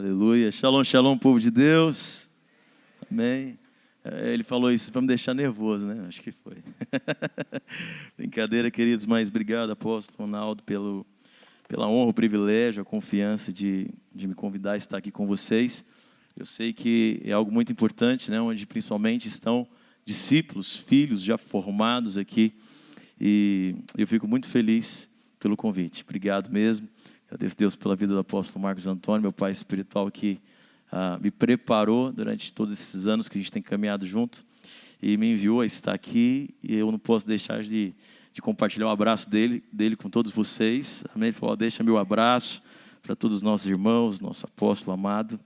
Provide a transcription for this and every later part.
Aleluia. Shalom, shalom, povo de Deus. Amém. Ele falou isso para me deixar nervoso, né? Acho que foi. Brincadeira, queridos, mas obrigado, apóstolo Ronaldo, pela honra, o privilégio, a confiança de me convidar a estar aqui com vocês. Eu sei que é algo muito importante, né? Onde principalmente estão discípulos, filhos já formados aqui. E eu fico muito feliz pelo convite. Obrigado mesmo. Agradeço a Deus pela vida do apóstolo Marcos Antônio, meu pai espiritual, que me preparou durante todos esses anos que a gente tem caminhado junto e me enviou a estar aqui. E eu não posso deixar de compartilhar o abraço dele com todos vocês. Amém? Ele falou: deixa meu abraço para todos os nossos irmãos, nosso apóstolo amado.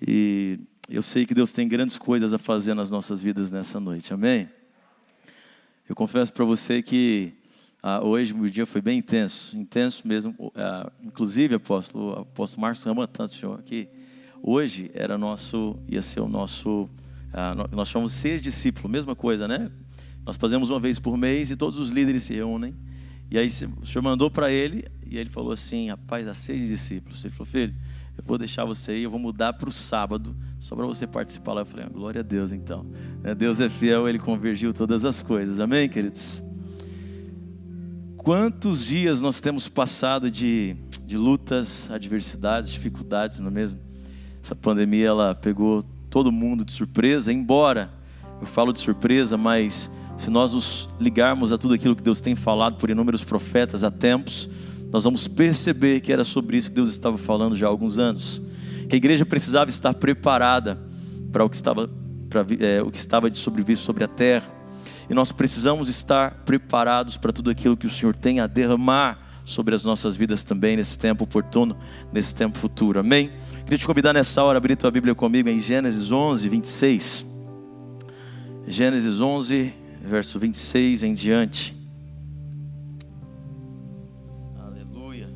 E eu sei que Deus tem grandes coisas a fazer nas nossas vidas nessa noite. Amém? Eu confesso para você que hoje o dia foi bem intenso mesmo. Inclusive, o apóstolo Marcos ama tanto o senhor que hoje ia ser o nosso, nós chamamos de ser discípulo, mesma coisa, né? Nós fazemos uma vez por mês e todos os líderes se reúnem. E aí o senhor mandou para ele e ele falou assim: rapaz, a ser de discípulos. Ele falou: filho, eu vou deixar você aí, eu vou mudar para o sábado, só para você participar lá. Eu falei: glória a Deus então. Deus é fiel, Ele convergiu todas as coisas. Amém, queridos? Quantos dias nós temos passado de lutas, adversidades, dificuldades, não é mesmo? Essa pandemia, ela pegou todo mundo de surpresa, embora eu falo de surpresa, mas se nós nos ligarmos a tudo aquilo que Deus tem falado por inúmeros profetas há tempos, nós vamos perceber que era sobre isso que Deus estava falando já há alguns anos. Que a igreja precisava estar preparada para o que estava de sobreviver sobre a terra. E nós precisamos estar preparados para tudo aquilo que o Senhor tem a derramar sobre as nossas vidas também, nesse tempo oportuno, nesse tempo futuro. Amém? Queria te convidar nessa hora a abrir tua Bíblia comigo em Gênesis 11, 26. Gênesis 11, verso 26 em diante. Aleluia.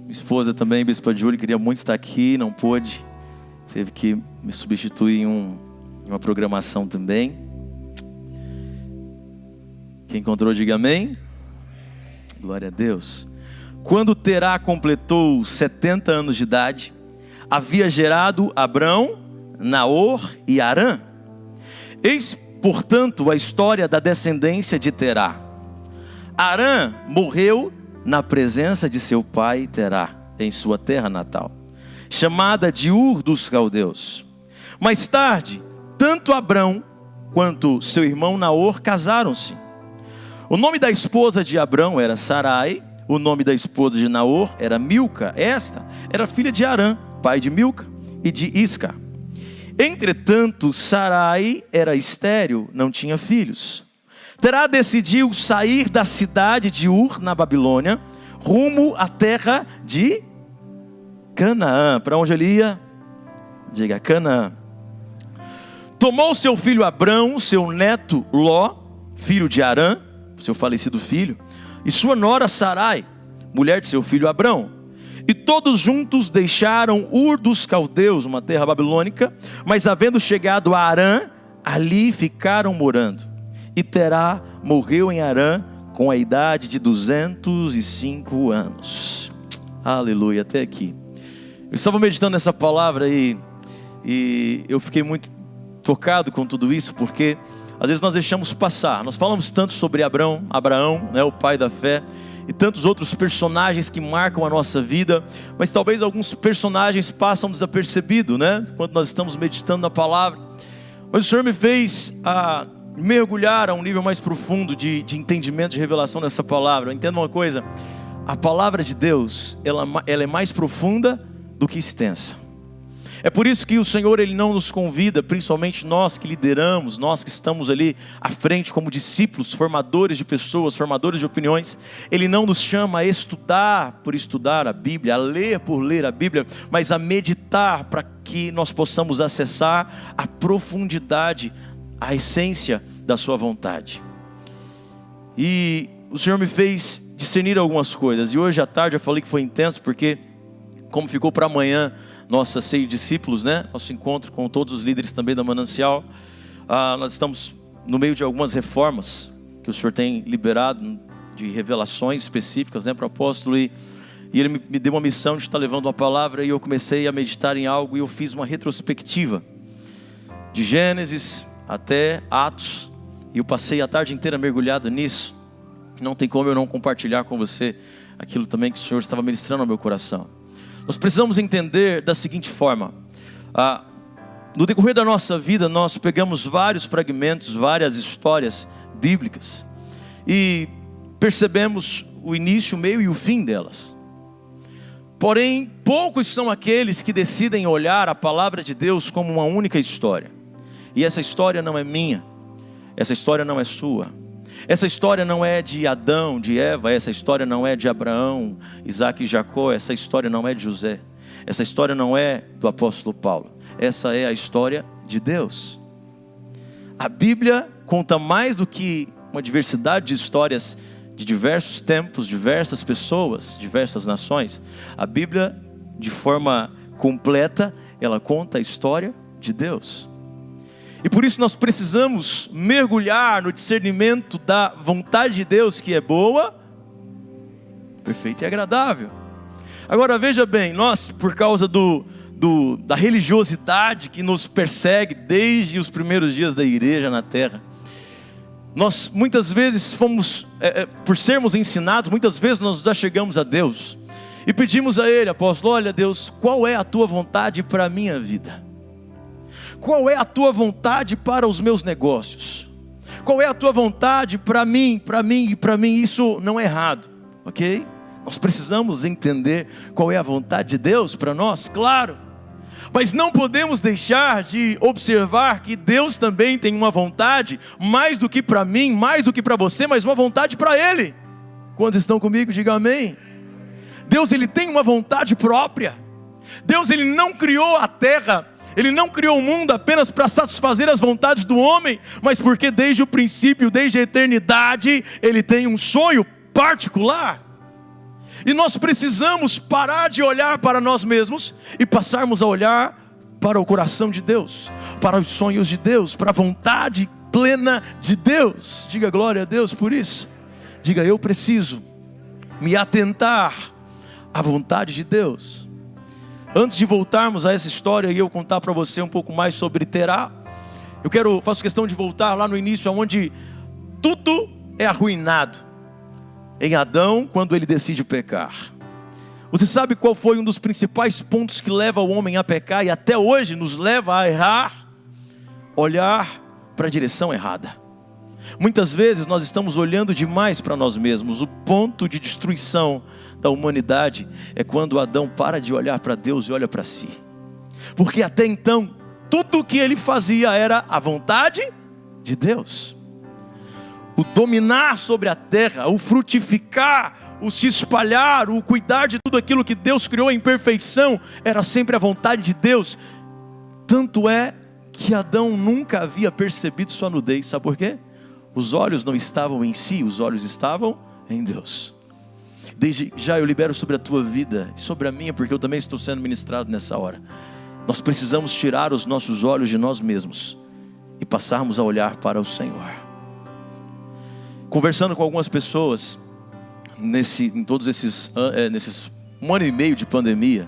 Minha esposa também, Bispa Júlia, queria muito estar aqui, não pôde. Teve que me substituir em uma programação também. Quem encontrou, diga amém. Glória a Deus. Quando Terá completou 70 anos de idade, havia gerado Abrão, Naor e Harã. Eis, portanto, a história da descendência de Terá. Harã morreu na presença de seu pai Terá, em sua terra natal, chamada de Ur dos Caldeus. Mais tarde, tanto Abrão quanto seu irmão Naor casaram-se. O nome da esposa de Abrão era Sarai, o nome da esposa de Naor era Milca. Esta era filha de Harã, pai de Milca e de Isca. Entretanto, Sarai era estéril, não tinha filhos. Terá decidiu sair da cidade de Ur, na Babilônia, rumo à terra de Canaã. Para onde ele ia? Diga: Canaã. Tomou seu filho Abrão, seu neto Ló, filho de Harã, seu falecido filho, e sua nora Sarai, mulher de seu filho Abrão. E todos juntos deixaram Ur dos Caldeus, uma terra babilônica, mas havendo chegado a Harã, ali ficaram morando. E Terá morreu em Harã com a idade de 205 anos. Aleluia, até aqui. Eu estava meditando nessa palavra e eu fiquei muito tocado com tudo isso, porque às vezes nós deixamos passar. Nós falamos tanto sobre Abraão, né, o pai da fé, e tantos outros personagens que marcam a nossa vida, mas talvez alguns personagens passam desapercebidos, né, quando nós estamos meditando na palavra. Mas o Senhor me fez mergulhar a um nível mais profundo de entendimento, de revelação dessa palavra. Entenda uma coisa: a palavra de Deus, ela é mais profunda do que extensa. É por isso que o Senhor, Ele não nos convida, principalmente nós que lideramos, nós que estamos ali à frente como discípulos, formadores de pessoas, formadores de opiniões. Ele não nos chama a estudar por estudar a Bíblia, a ler por ler a Bíblia, mas a meditar para que nós possamos acessar a profundidade, a essência da sua vontade. E o Senhor me fez discernir algumas coisas, e hoje à tarde eu falei que foi intenso, porque como ficou para amanhã nossa ceia de discípulos, né? Nosso encontro com todos os líderes também da Manancial. Nós estamos no meio de algumas reformas que o Senhor tem liberado, de revelações específicas, né, para o apóstolo. E E Ele me deu uma missão de estar levando uma palavra, e eu comecei a meditar em algo, e eu fiz uma retrospectiva de Gênesis até Atos, e eu passei a tarde inteira mergulhado nisso. Não tem como eu não compartilhar com você aquilo também que o Senhor estava ministrando ao meu coração. Nós precisamos entender da seguinte forma: no decorrer da nossa vida, nós pegamos vários fragmentos, várias histórias bíblicas, e percebemos o início, o meio e o fim delas. Porém, poucos são aqueles que decidem olhar a palavra de Deus como uma única história. E essa história não é minha, essa história não é sua, essa história não é de Adão, de Eva, essa história não é de Abraão, Isaac e Jacó, essa história não é de José, essa história não é do apóstolo Paulo, essa é a história de Deus. A Bíblia conta mais do que uma diversidade de histórias de diversos tempos, diversas pessoas, diversas nações. A Bíblia, de forma completa, ela conta a história de Deus. E por isso nós precisamos mergulhar no discernimento da vontade de Deus, que é boa, perfeita e agradável. Agora veja bem, nós, por causa da religiosidade que nos persegue desde os primeiros dias da igreja na terra, nós muitas vezes fomos, por sermos ensinados, muitas vezes nós já chegamos a Deus e pedimos a Ele: apóstolo, olha Deus, qual é a tua vontade para a minha vida? Qual é a tua vontade para os meus negócios? Qual é a tua vontade para mim, para mim e para mim? Isso não é errado, ok? Nós precisamos entender qual é a vontade de Deus para nós, claro. Mas não podemos deixar de observar que Deus também tem uma vontade, mais do que para mim, mais do que para você, mas uma vontade para Ele. Quantos estão comigo? Diga amém. Deus, Ele tem uma vontade própria. Deus, Ele não criou a terra, Ele não criou o mundo apenas para satisfazer as vontades do homem, mas porque desde o princípio, desde a eternidade, Ele tem um sonho particular. E nós precisamos parar de olhar para nós mesmos e passarmos a olhar para o coração de Deus, para os sonhos de Deus, para a vontade plena de Deus. Diga glória a Deus por isso. Diga: eu preciso me atentar à vontade de Deus. Antes de voltarmos a essa história e eu contar para você um pouco mais sobre Terá, faço questão de voltar lá no início, onde tudo é arruinado em Adão, quando ele decide pecar. Você sabe qual foi um dos principais pontos que leva o homem a pecar e até hoje nos leva a errar? Olhar para a direção errada. Muitas vezes nós estamos olhando demais para nós mesmos. O ponto de destruição da humanidade é quando Adão para de olhar para Deus e olha para si. Porque até então, tudo o que ele fazia era a vontade de Deus. O dominar sobre a terra, o frutificar, o se espalhar, o cuidar de tudo aquilo que Deus criou em perfeição, era sempre a vontade de Deus. Tanto é que Adão nunca havia percebido sua nudez. Sabe por quê? Os olhos não estavam em si, os olhos estavam em Deus. Desde já eu libero sobre a tua vida e sobre a minha, porque eu também estou sendo ministrado nessa hora. Nós precisamos tirar os nossos olhos de nós mesmos e passarmos a olhar para o Senhor. Conversando com algumas pessoas nesses 1 ano e meio de pandemia,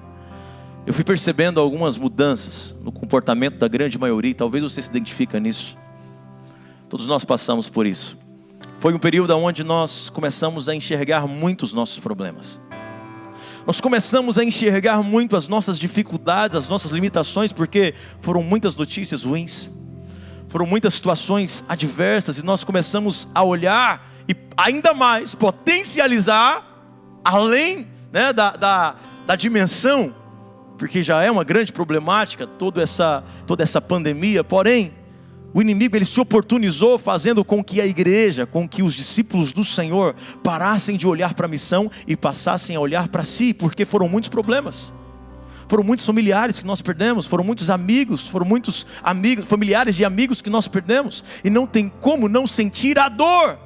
eu fui percebendo algumas mudanças no comportamento da grande maioria, e talvez você se identifique nisso. Todos nós passamos por isso. Foi um período onde nós começamos a enxergar muito os nossos problemas. Nós começamos a enxergar muito as nossas dificuldades, as nossas limitações, porque foram muitas notícias ruins. Foram muitas situações adversas e nós começamos a olhar e ainda mais potencializar além, né, da dimensão, porque já é uma grande problemática toda essa pandemia. Porém, o inimigo ele se oportunizou fazendo com que a igreja, com que os discípulos do Senhor parassem de olhar para a missão e passassem a olhar para si, porque foram muitos problemas. Foram muitos familiares que nós perdemos, foram muitos amigos, familiares e amigos que nós perdemos, e não tem como não sentir a dor,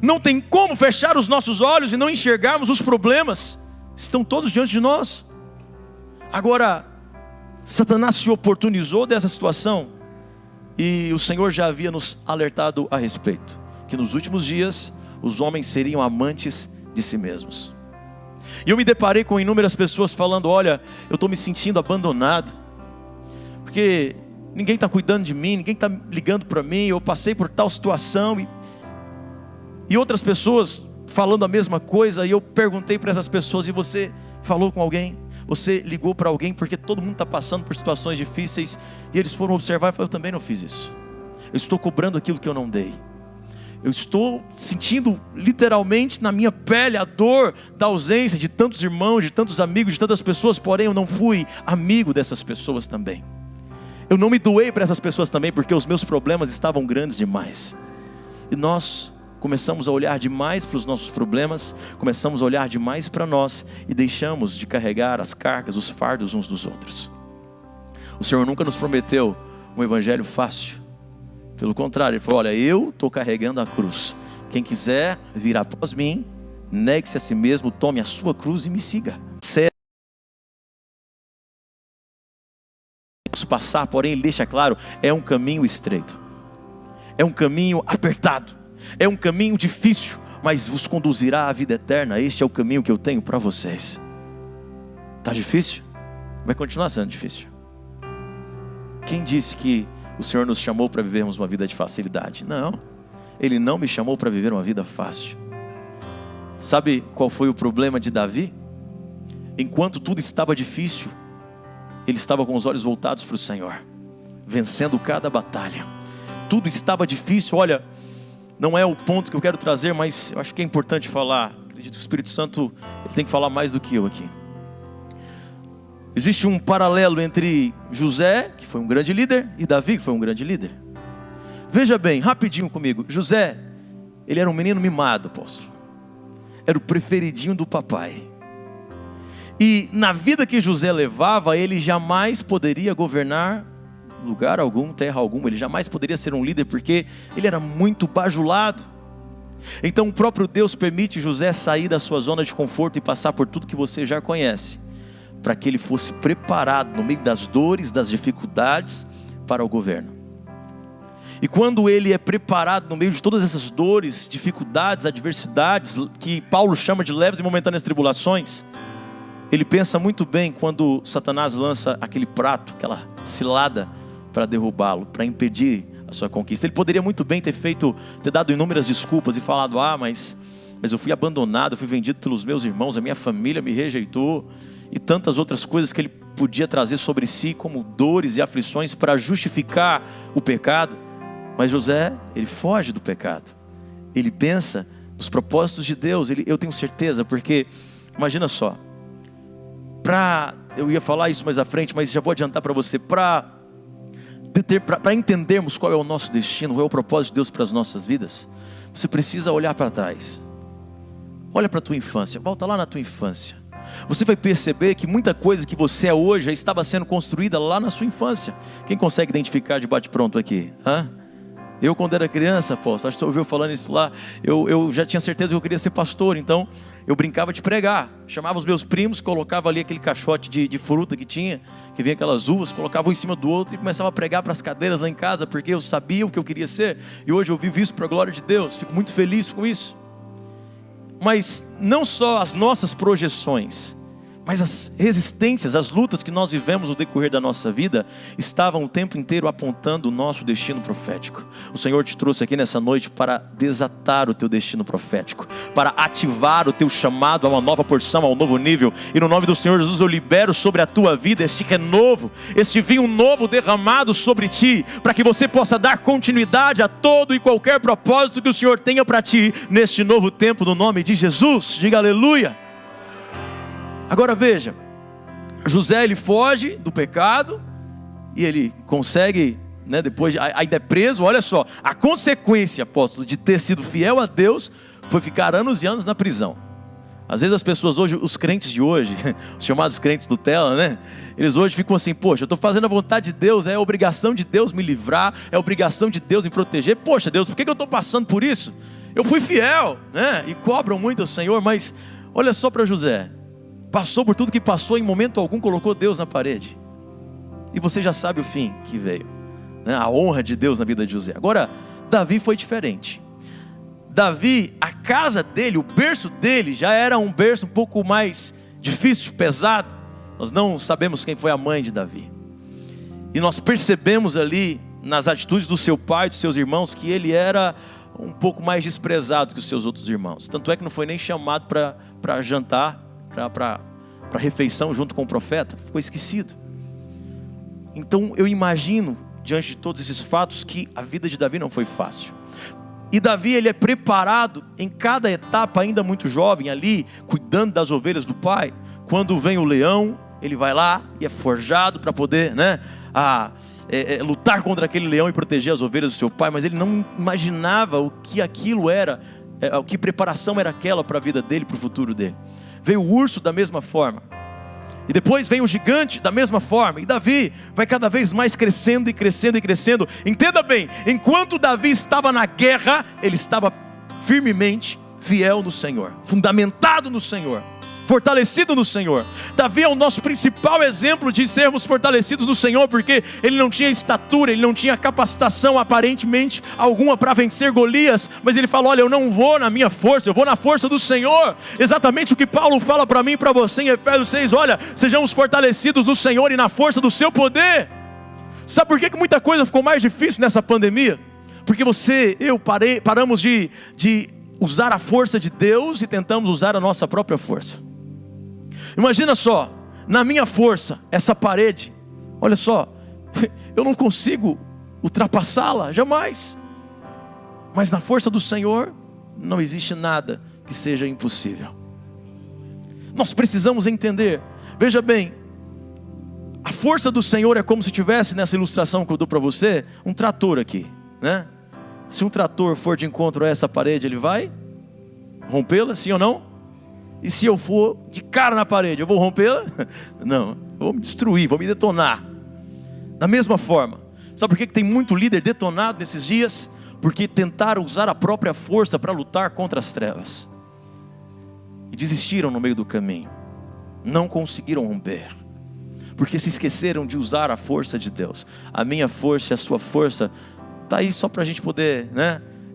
não tem como fechar os nossos olhos e não enxergarmos os problemas, estão todos diante de nós. Agora, Satanás se oportunizou dessa situação, e o Senhor já havia nos alertado a respeito, que nos últimos dias, os homens seriam amantes de si mesmos. E eu me deparei com inúmeras pessoas falando: olha, eu estou me sentindo abandonado, porque ninguém está cuidando de mim, ninguém está ligando para mim, eu passei por tal situação. E outras pessoas falando a mesma coisa, e eu perguntei para essas pessoas: e você falou com alguém? Você ligou para alguém? Porque todo mundo está passando por situações difíceis. E eles foram observar e falaram: eu também não fiz isso. Eu estou cobrando aquilo que eu não dei. Eu estou sentindo literalmente na minha pele a dor da ausência de tantos irmãos, de tantos amigos, de tantas pessoas. Porém eu não fui amigo dessas pessoas também. Eu não me doei para essas pessoas também, porque os meus problemas estavam grandes demais. E nós começamos a olhar demais para os nossos problemas, começamos a olhar demais para nós, e deixamos de carregar as cargas, os fardos uns dos outros. O Senhor nunca nos prometeu um evangelho fácil. Pelo contrário, Ele falou: olha, eu estou carregando a cruz. Quem quiser vir após mim, negue-se a si mesmo, tome a sua cruz e me siga. Passar, porém Ele deixa claro: é um caminho estreito, é um caminho apertado, é um caminho difícil, mas vos conduzirá à vida eterna. Este é o caminho que eu tenho para vocês. Está difícil? Vai continuar sendo difícil. Quem disse que o Senhor nos chamou para vivermos uma vida de facilidade? Não, Ele não me chamou para viver uma vida fácil. Sabe qual foi o problema de Davi? Enquanto tudo estava difícil, ele estava com os olhos voltados para o Senhor, vencendo cada batalha. Tudo estava difícil. Olha, não é o ponto que eu quero trazer, mas eu acho que é importante falar. Acredito que o Espírito Santo ele tem que falar mais do que eu aqui. Existe um paralelo entre José, que foi um grande líder, e Davi, que foi um grande líder. Veja bem, rapidinho comigo. José, ele era um menino mimado, apóstolo. Era o preferidinho do papai. E na vida que José levava, ele jamais poderia governar lugar algum, terra alguma. Ele jamais poderia ser um líder, porque ele era muito bajulado. Então o próprio Deus permite José sair da sua zona de conforto e passar por tudo que você já conhece, para que ele fosse preparado no meio das dores, das dificuldades, para o governo. E quando ele é preparado no meio de todas essas dores, dificuldades, adversidades, que Paulo chama de leves e momentâneas tribulações, ele pensa muito bem quando Satanás lança aquele prato, aquela cilada para derrubá-lo, para impedir a sua conquista. Ele poderia muito bem ter dado inúmeras desculpas e falado: mas eu fui abandonado, eu fui vendido pelos meus irmãos, a minha família me rejeitou, e tantas outras coisas que ele podia trazer sobre si como dores e aflições para justificar o pecado. Mas José, ele foge do pecado, ele pensa nos propósitos de Deus. Eu tenho certeza, porque imagina só, eu ia falar isso mais à frente, mas já vou adiantar para você, para entendermos qual é o nosso destino, qual é o propósito de Deus para as nossas vidas, você precisa olhar para trás. Olha para a tua infância, volta lá na tua infância. Você vai perceber que muita coisa que você é hoje já estava sendo construída lá na sua infância. Quem consegue identificar de bate-pronto aqui? Eu, quando era criança, apóstolo, acho que você ouviu falando isso lá, eu já tinha certeza que eu queria ser pastor. Então eu brincava de pregar, chamava os meus primos, colocava ali aquele caixote de fruta que tinha, que vinha aquelas uvas, colocava um em cima do outro e começava a pregar para as cadeiras lá em casa, porque eu sabia o que eu queria ser. E hoje eu vivo isso para a glória de Deus, fico muito feliz com isso. Mas não só as nossas projeções, mas as resistências, as lutas que nós vivemos no decorrer da nossa vida, estavam o tempo inteiro apontando o nosso destino profético. O Senhor te trouxe aqui nessa noite para desatar o teu destino profético, para ativar o teu chamado a uma nova porção, a um novo nível. E no nome do Senhor Jesus eu libero sobre a tua vida este renovo, este vinho novo derramado sobre ti, para que você possa dar continuidade a todo e qualquer propósito que o Senhor tenha para ti, neste novo tempo, no nome de Jesus. Diga aleluia. Agora veja, José ele foge do pecado e ele consegue, depois ainda é preso. Olha só, a consequência, apóstolo, de ter sido fiel a Deus foi ficar anos e anos na prisão. Às vezes as pessoas hoje, os crentes de hoje, os chamados crentes Nutella, eles hoje ficam assim: poxa, eu estou fazendo a vontade de Deus, é obrigação de Deus me livrar, é obrigação de Deus me proteger. Poxa Deus, por que eu estou passando por isso? Eu fui fiel, e cobram muito ao Senhor. Mas olha só para José, passou por tudo que passou, em momento algum colocou Deus na parede. E você já sabe o fim que veio, a honra de Deus na vida de José. Agora, Davi foi diferente. Davi, a casa dele, o berço dele, já era um berço um pouco mais difícil, pesado. Nós não sabemos quem foi a mãe de Davi. E nós percebemos ali, nas atitudes do seu pai e dos seus irmãos, que ele era um pouco mais desprezado que os seus outros irmãos. Tanto é que não foi nem chamado para jantar, para refeição junto com o profeta. Ficou esquecido. Então eu imagino, diante de todos esses fatos, que a vida de Davi não foi fácil. E Davi, ele é preparado em cada etapa, ainda muito jovem ali, cuidando das ovelhas do pai. Quando vem o leão, ele vai lá e é forjado para poder, lutar contra aquele leão e proteger as ovelhas do seu pai. Mas ele não imaginava o que aquilo era, o que preparação era aquela para a vida dele, para o futuro dele. Veio o urso da mesma forma. E depois vem o gigante da mesma forma. E Davi vai cada vez mais crescendo e crescendo e crescendo. Entenda bem, enquanto Davi estava na guerra, ele estava firmemente fiel no Senhor, fundamentado no Senhor, fortalecido no Senhor. Davi é o nosso principal exemplo de sermos fortalecidos no Senhor, porque ele não tinha estatura, ele não tinha capacitação aparentemente alguma para vencer Golias, mas ele falou: olha, eu não vou na minha força, eu vou na força do Senhor. Exatamente o que Paulo fala para mim e para você em Efésios 6, olha, sejamos fortalecidos no Senhor e na força do seu poder. Sabe por que muita coisa ficou mais difícil nessa pandemia? Porque paramos de usar a força de Deus e tentamos usar a nossa própria força. Imagina só, na minha força, essa parede, olha só, eu não consigo ultrapassá-la, jamais. Mas na força do Senhor, não existe nada que seja impossível. Nós precisamos entender, veja bem, a força do Senhor é como se tivesse, nessa ilustração que eu dou para você, um trator aqui, né? Se um trator for de encontro a essa parede, ele vai rompê-la, sim ou não? E se eu for de cara na parede, eu vou rompê-la? Não, eu vou me destruir, vou me detonar. Da mesma forma, sabe por que tem muito líder detonado nesses dias? Porque tentaram usar a própria força para lutar contra as trevas. E desistiram no meio do caminho. Não conseguiram romper. Porque se esqueceram de usar a força de Deus. A minha força e a sua força está aí só para a gente poder,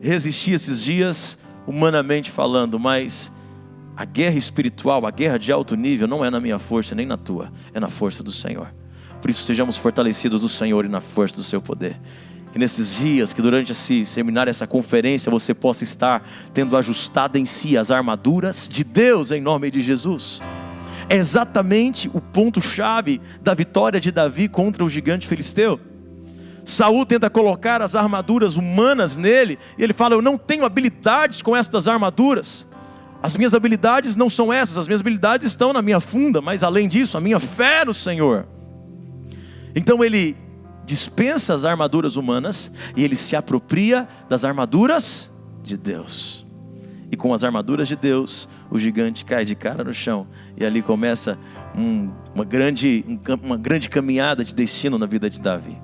resistir esses dias, humanamente falando, mas a guerra espiritual, a guerra de alto nível, não é na minha força nem na tua, é na força do Senhor. Por isso sejamos fortalecidos no Senhor e na força do seu poder. E nesses dias, que durante esse seminário, essa conferência, você possa estar tendo ajustado em si as armaduras de Deus, em nome de Jesus. É exatamente o ponto-chave da vitória de Davi contra o gigante filisteu. Saul tenta colocar as armaduras humanas nele, e ele fala: eu não tenho habilidades com estas armaduras. As minhas habilidades não são essas, as minhas habilidades estão na minha funda, mas além disso, a minha fé no Senhor. Então ele dispensa as armaduras humanas e ele se apropria das armaduras de Deus. E com as armaduras de Deus, o gigante cai de cara no chão, e ali começa uma grande caminhada de destino na vida de Davi.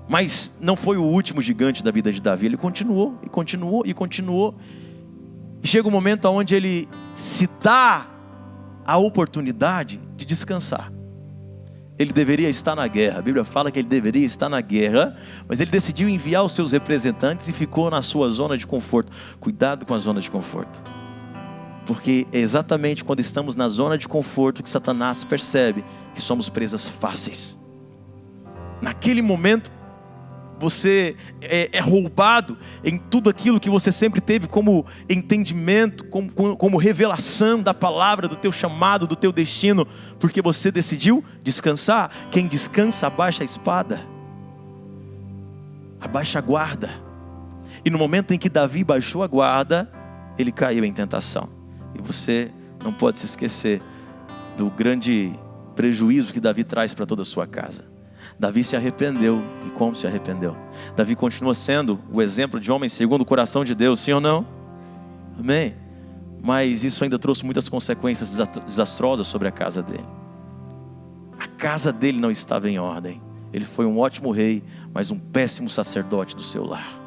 Mas não foi o último gigante da vida de Davi, ele continuou e continuou e continuou. E chega um momento onde ele se dá a oportunidade de descansar. Ele deveria estar na guerra, a Bíblia fala que ele deveria estar na guerra, mas ele decidiu enviar os seus representantes e ficou na sua zona de conforto. Cuidado com a zona de conforto, porque é exatamente quando estamos na zona de conforto que Satanás percebe que somos presas fáceis. Naquele momento, você é roubado em tudo aquilo que você sempre teve como entendimento, como revelação da palavra, do teu chamado, do teu destino, porque você decidiu descansar. Quem descansa abaixa a espada, abaixa a guarda. E no momento em que Davi baixou a guarda, ele caiu em tentação. E você não pode se esquecer do grande prejuízo que Davi traz para toda a sua casa. Davi se arrependeu, e como se arrependeu? Davi continua sendo o exemplo de homem segundo o coração de Deus, sim ou não? Amém? Mas isso ainda trouxe muitas consequências desastrosas sobre a casa dele. A casa dele não estava em ordem. Ele foi um ótimo rei, mas um péssimo sacerdote do seu lar.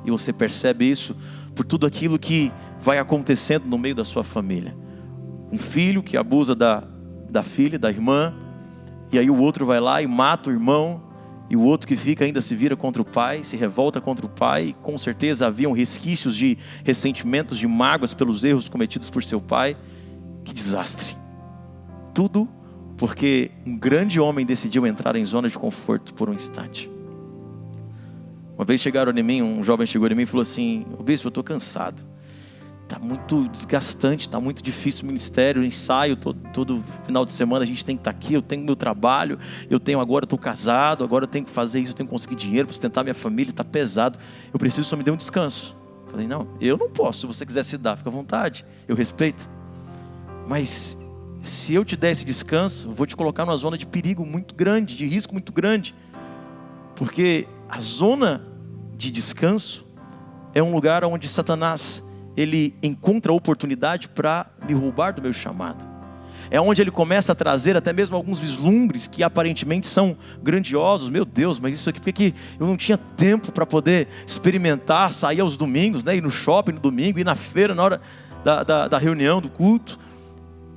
E você percebe isso por tudo aquilo que vai acontecendo no meio da sua família. Um filho que abusa da filha, da irmã, e aí o outro vai lá e mata o irmão, e o outro que fica ainda se vira contra o pai, se revolta contra o pai. Com certeza haviam resquícios de ressentimentos, de mágoas pelos erros cometidos por seu pai. Que desastre! Tudo porque um grande homem decidiu entrar em zona de conforto por um instante. Uma vez um jovem chegou em mim e falou assim: "Ô bispo, eu estou cansado. Está muito desgastante, está muito difícil o ministério, o ensaio, todo final de semana a gente tem que estar aqui, eu tenho meu trabalho, agora estou casado, agora eu tenho que fazer isso, eu tenho que conseguir dinheiro para sustentar minha família, está pesado, eu preciso, só me dê um descanso." Falei: "Não, eu não posso, se você quiser se dar, fica à vontade, eu respeito. Mas se eu te der esse descanso, eu vou te colocar numa zona de perigo muito grande, de risco muito grande. Porque a zona de descanso é um lugar onde Satanás, ele encontra oportunidade para me roubar do meu chamado. É onde ele começa a trazer até mesmo alguns vislumbres que aparentemente são grandiosos. Meu Deus, mas isso aqui, porque eu não tinha tempo para poder experimentar, sair aos domingos, né? Ir no shopping no domingo, ir na feira na hora da reunião, do culto."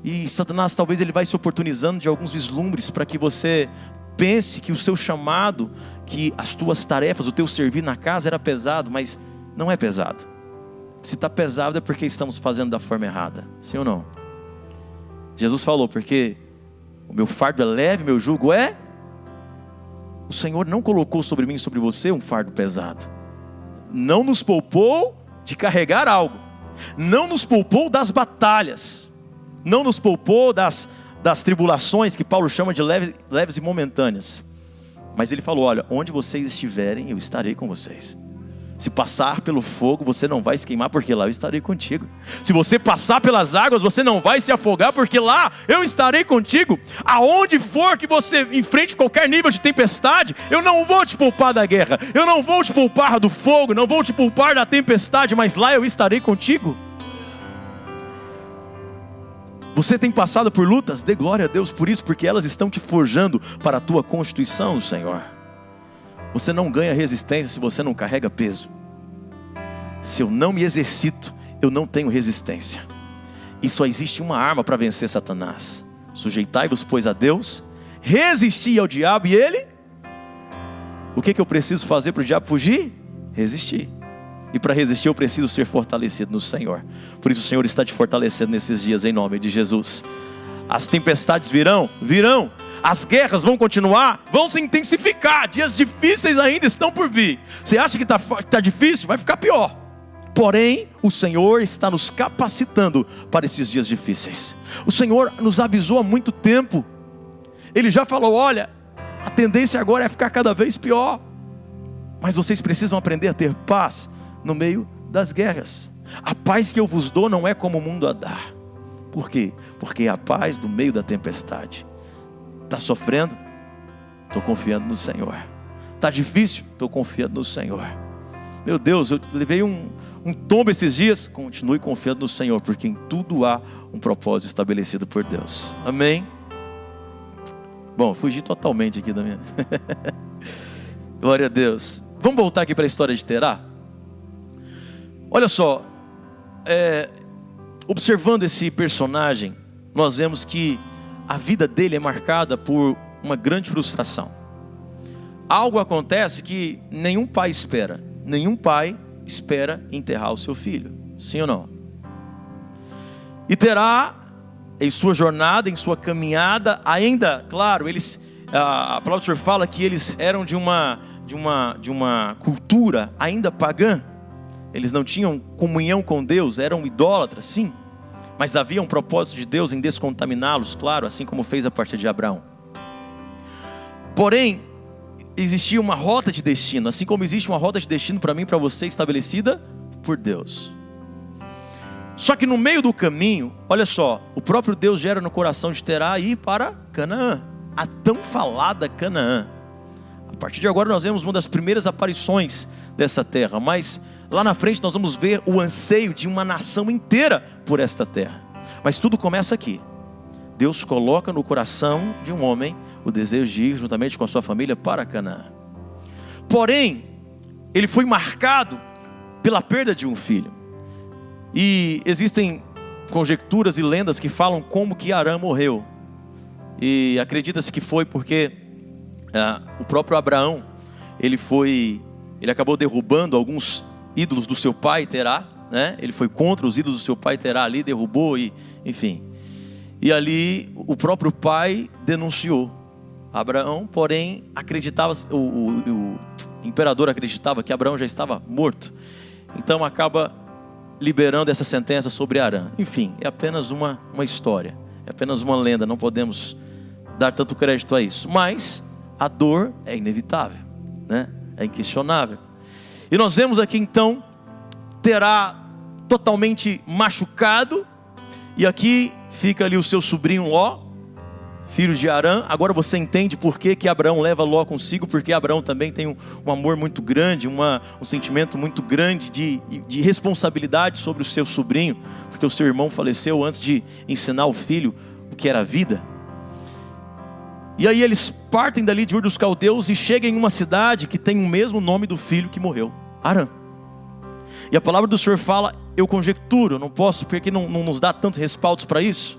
E Satanás talvez ele vai se oportunizando de alguns vislumbres para que você pense que o seu chamado, que as tuas tarefas, o teu servir na casa era pesado, mas não é pesado. Se está pesado é porque estamos fazendo da forma errada, sim ou não? Jesus falou: "Porque o meu fardo é leve, meu jugo é..." O Senhor não colocou sobre mim e sobre você um fardo pesado. Não nos poupou de carregar algo. Não nos poupou das batalhas. Não nos poupou das tribulações que Paulo chama de leves e momentâneas. Mas ele falou: "Olha, onde vocês estiverem, eu estarei com vocês. Se passar pelo fogo, você não vai se queimar, porque lá eu estarei contigo. Se você passar pelas águas, você não vai se afogar, porque lá eu estarei contigo. Aonde for que você enfrente qualquer nível de tempestade, eu não vou te poupar da guerra, eu não vou te poupar do fogo, não vou te poupar da tempestade, mas lá eu estarei contigo." Você tem passado por lutas? Dê glória a Deus por isso, porque elas estão te forjando para a tua constituição, Senhor. Você não ganha resistência se você não carrega peso. Se eu não me exercito, eu não tenho resistência. E só existe uma arma para vencer Satanás: sujeitai-vos, pois, a Deus, resisti ao diabo e ele... O que eu preciso fazer para o diabo fugir? Resistir. E para resistir eu preciso ser fortalecido no Senhor. Por isso o Senhor está te fortalecendo nesses dias, em nome de Jesus. As tempestades virão? Virão. As guerras vão continuar? Vão se intensificar. Dias difíceis ainda estão por vir. Você acha que está difícil? Vai ficar pior. Porém, o Senhor está nos capacitando para esses dias difíceis. O Senhor nos avisou há muito tempo. Ele já falou: "Olha, a tendência agora é ficar cada vez pior. Mas vocês precisam aprender a ter paz no meio das guerras. A paz que eu vos dou não é como o mundo a dá." Por quê? Porque é a paz do meio da tempestade. Está sofrendo? Estou confiando no Senhor. Está difícil? Estou confiando no Senhor. Meu Deus, eu levei um tombo esses dias. Continue confiando no Senhor, porque em tudo há um propósito estabelecido por Deus. Amém? Bom, fugi totalmente aqui da minha... Glória a Deus. Vamos voltar aqui para a história de Terá? Olha só, observando esse personagem, nós vemos que a vida dele é marcada por uma grande frustração. Algo acontece que nenhum pai espera. Nenhum pai espera enterrar o seu filho. Sim ou não? E Terá, em sua jornada, em sua caminhada, ainda, claro, a palavra do Senhor fala que eles eram de uma cultura ainda pagã. Eles não tinham comunhão com Deus, eram idólatras, sim. Mas havia um propósito de Deus em descontaminá-los, claro, assim como fez a partir de Abraão. Porém, existia uma rota de destino, assim como existe uma rota de destino para mim e para você, estabelecida por Deus. Só que no meio do caminho, olha só, o próprio Deus gera no coração de Terá ir para Canaã, a tão falada Canaã. A partir de agora nós vemos uma das primeiras aparições dessa terra, mas lá na frente nós vamos ver o anseio de uma nação inteira por esta terra. Mas tudo começa aqui. Deus coloca no coração de um homem o desejo de ir juntamente com a sua família para Canaã. Porém, ele foi marcado pela perda de um filho. E existem conjecturas e lendas que falam como que Arã morreu. E acredita-se que foi porque O próprio Abraão, ele acabou derrubando alguns ídolos do seu pai Terá, né? Ele foi contra os ídolos do seu pai Terá ali, derrubou e enfim. E ali o próprio pai denunciou Abraão, porém acreditava, o imperador acreditava que Abraão já estava morto. Então acaba liberando essa sentença sobre Arã. Enfim, é apenas uma história, é apenas uma lenda, não podemos dar tanto crédito a isso. Mas a dor é inevitável, né? É inquestionável. E nós vemos aqui então Terá totalmente machucado, e aqui fica ali o seu sobrinho Ló, filho de Arã. Agora você entende por que Abraão leva Ló consigo, porque Abraão também tem um amor muito grande, um sentimento muito grande de responsabilidade sobre o seu sobrinho, porque o seu irmão faleceu antes de ensinar o filho o que era a vida. E aí eles partem dali de Ur dos Caldeus e chegam em uma cidade que tem o mesmo nome do filho que morreu, Arã. E a palavra do Senhor fala, eu conjecturo, não posso, porque não nos dá tantos respaldos para isso,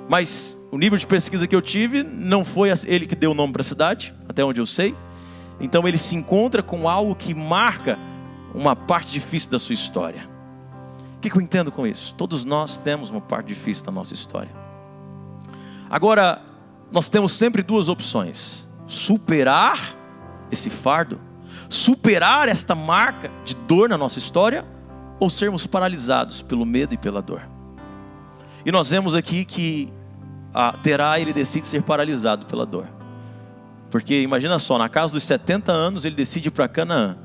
mas o nível de pesquisa que eu tive, não foi ele que deu o nome para a cidade, até onde eu sei. Então ele se encontra com algo que marca uma parte difícil da sua história. O que eu entendo com isso? Todos nós temos uma parte difícil da nossa história. Agora, nós temos sempre duas opções: superar esse fardo, superar esta marca de dor na nossa história, ou sermos paralisados pelo medo e pela dor. E nós vemos aqui que Terá, ele decide ser paralisado pela dor. Porque imagina só, na casa dos 70 anos ele decide ir para Canaã,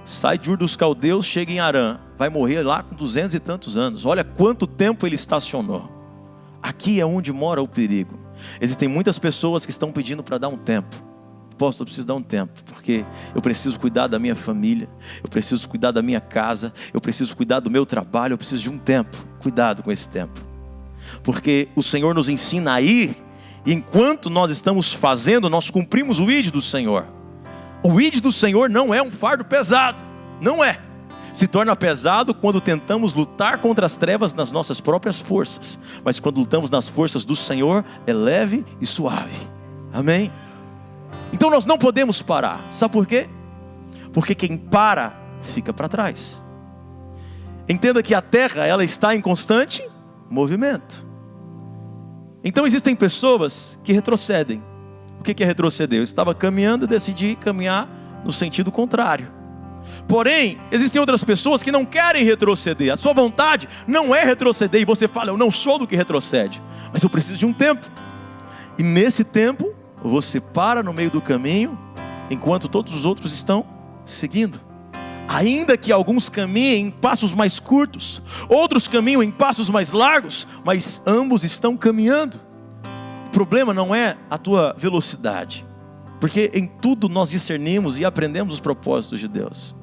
sai de Ur dos Caldeus, chega em Arã, vai morrer lá com 200 e tantos anos. Olha quanto tempo ele estacionou. Aqui é onde mora o perigo. Existem muitas pessoas que estão pedindo para dar um tempo. Apóstolo, eu preciso dar um tempo, porque eu preciso cuidar da minha família, eu preciso cuidar da minha casa, eu preciso cuidar do meu trabalho, eu preciso de um tempo. Cuidado com esse tempo, porque o Senhor nos ensina a ir, e enquanto nós estamos fazendo, nós cumprimos o ID do Senhor. O ID do Senhor não é um fardo pesado, não é. Se torna pesado quando tentamos lutar contra as trevas nas nossas próprias forças, mas quando lutamos nas forças do Senhor, é leve e suave. Amém? Então nós não podemos parar. Sabe por quê? Porque quem para, fica para trás. Entenda que a terra, ela está em constante movimento. Então existem pessoas que retrocedem. O que é retroceder? Eu estava caminhando e decidi caminhar no sentido contrário. Porém, existem outras pessoas que não querem retroceder. A sua vontade não é retroceder. E você fala, eu não sou do que retrocede, mas eu preciso de um tempo. E nesse tempo, você para no meio do caminho, enquanto todos os outros estão seguindo. Ainda que alguns caminhem em passos mais curtos, outros caminham em passos mais largos, mas ambos estão caminhando. O problema não é a tua velocidade, porque em tudo nós discernimos e aprendemos os propósitos de Deus.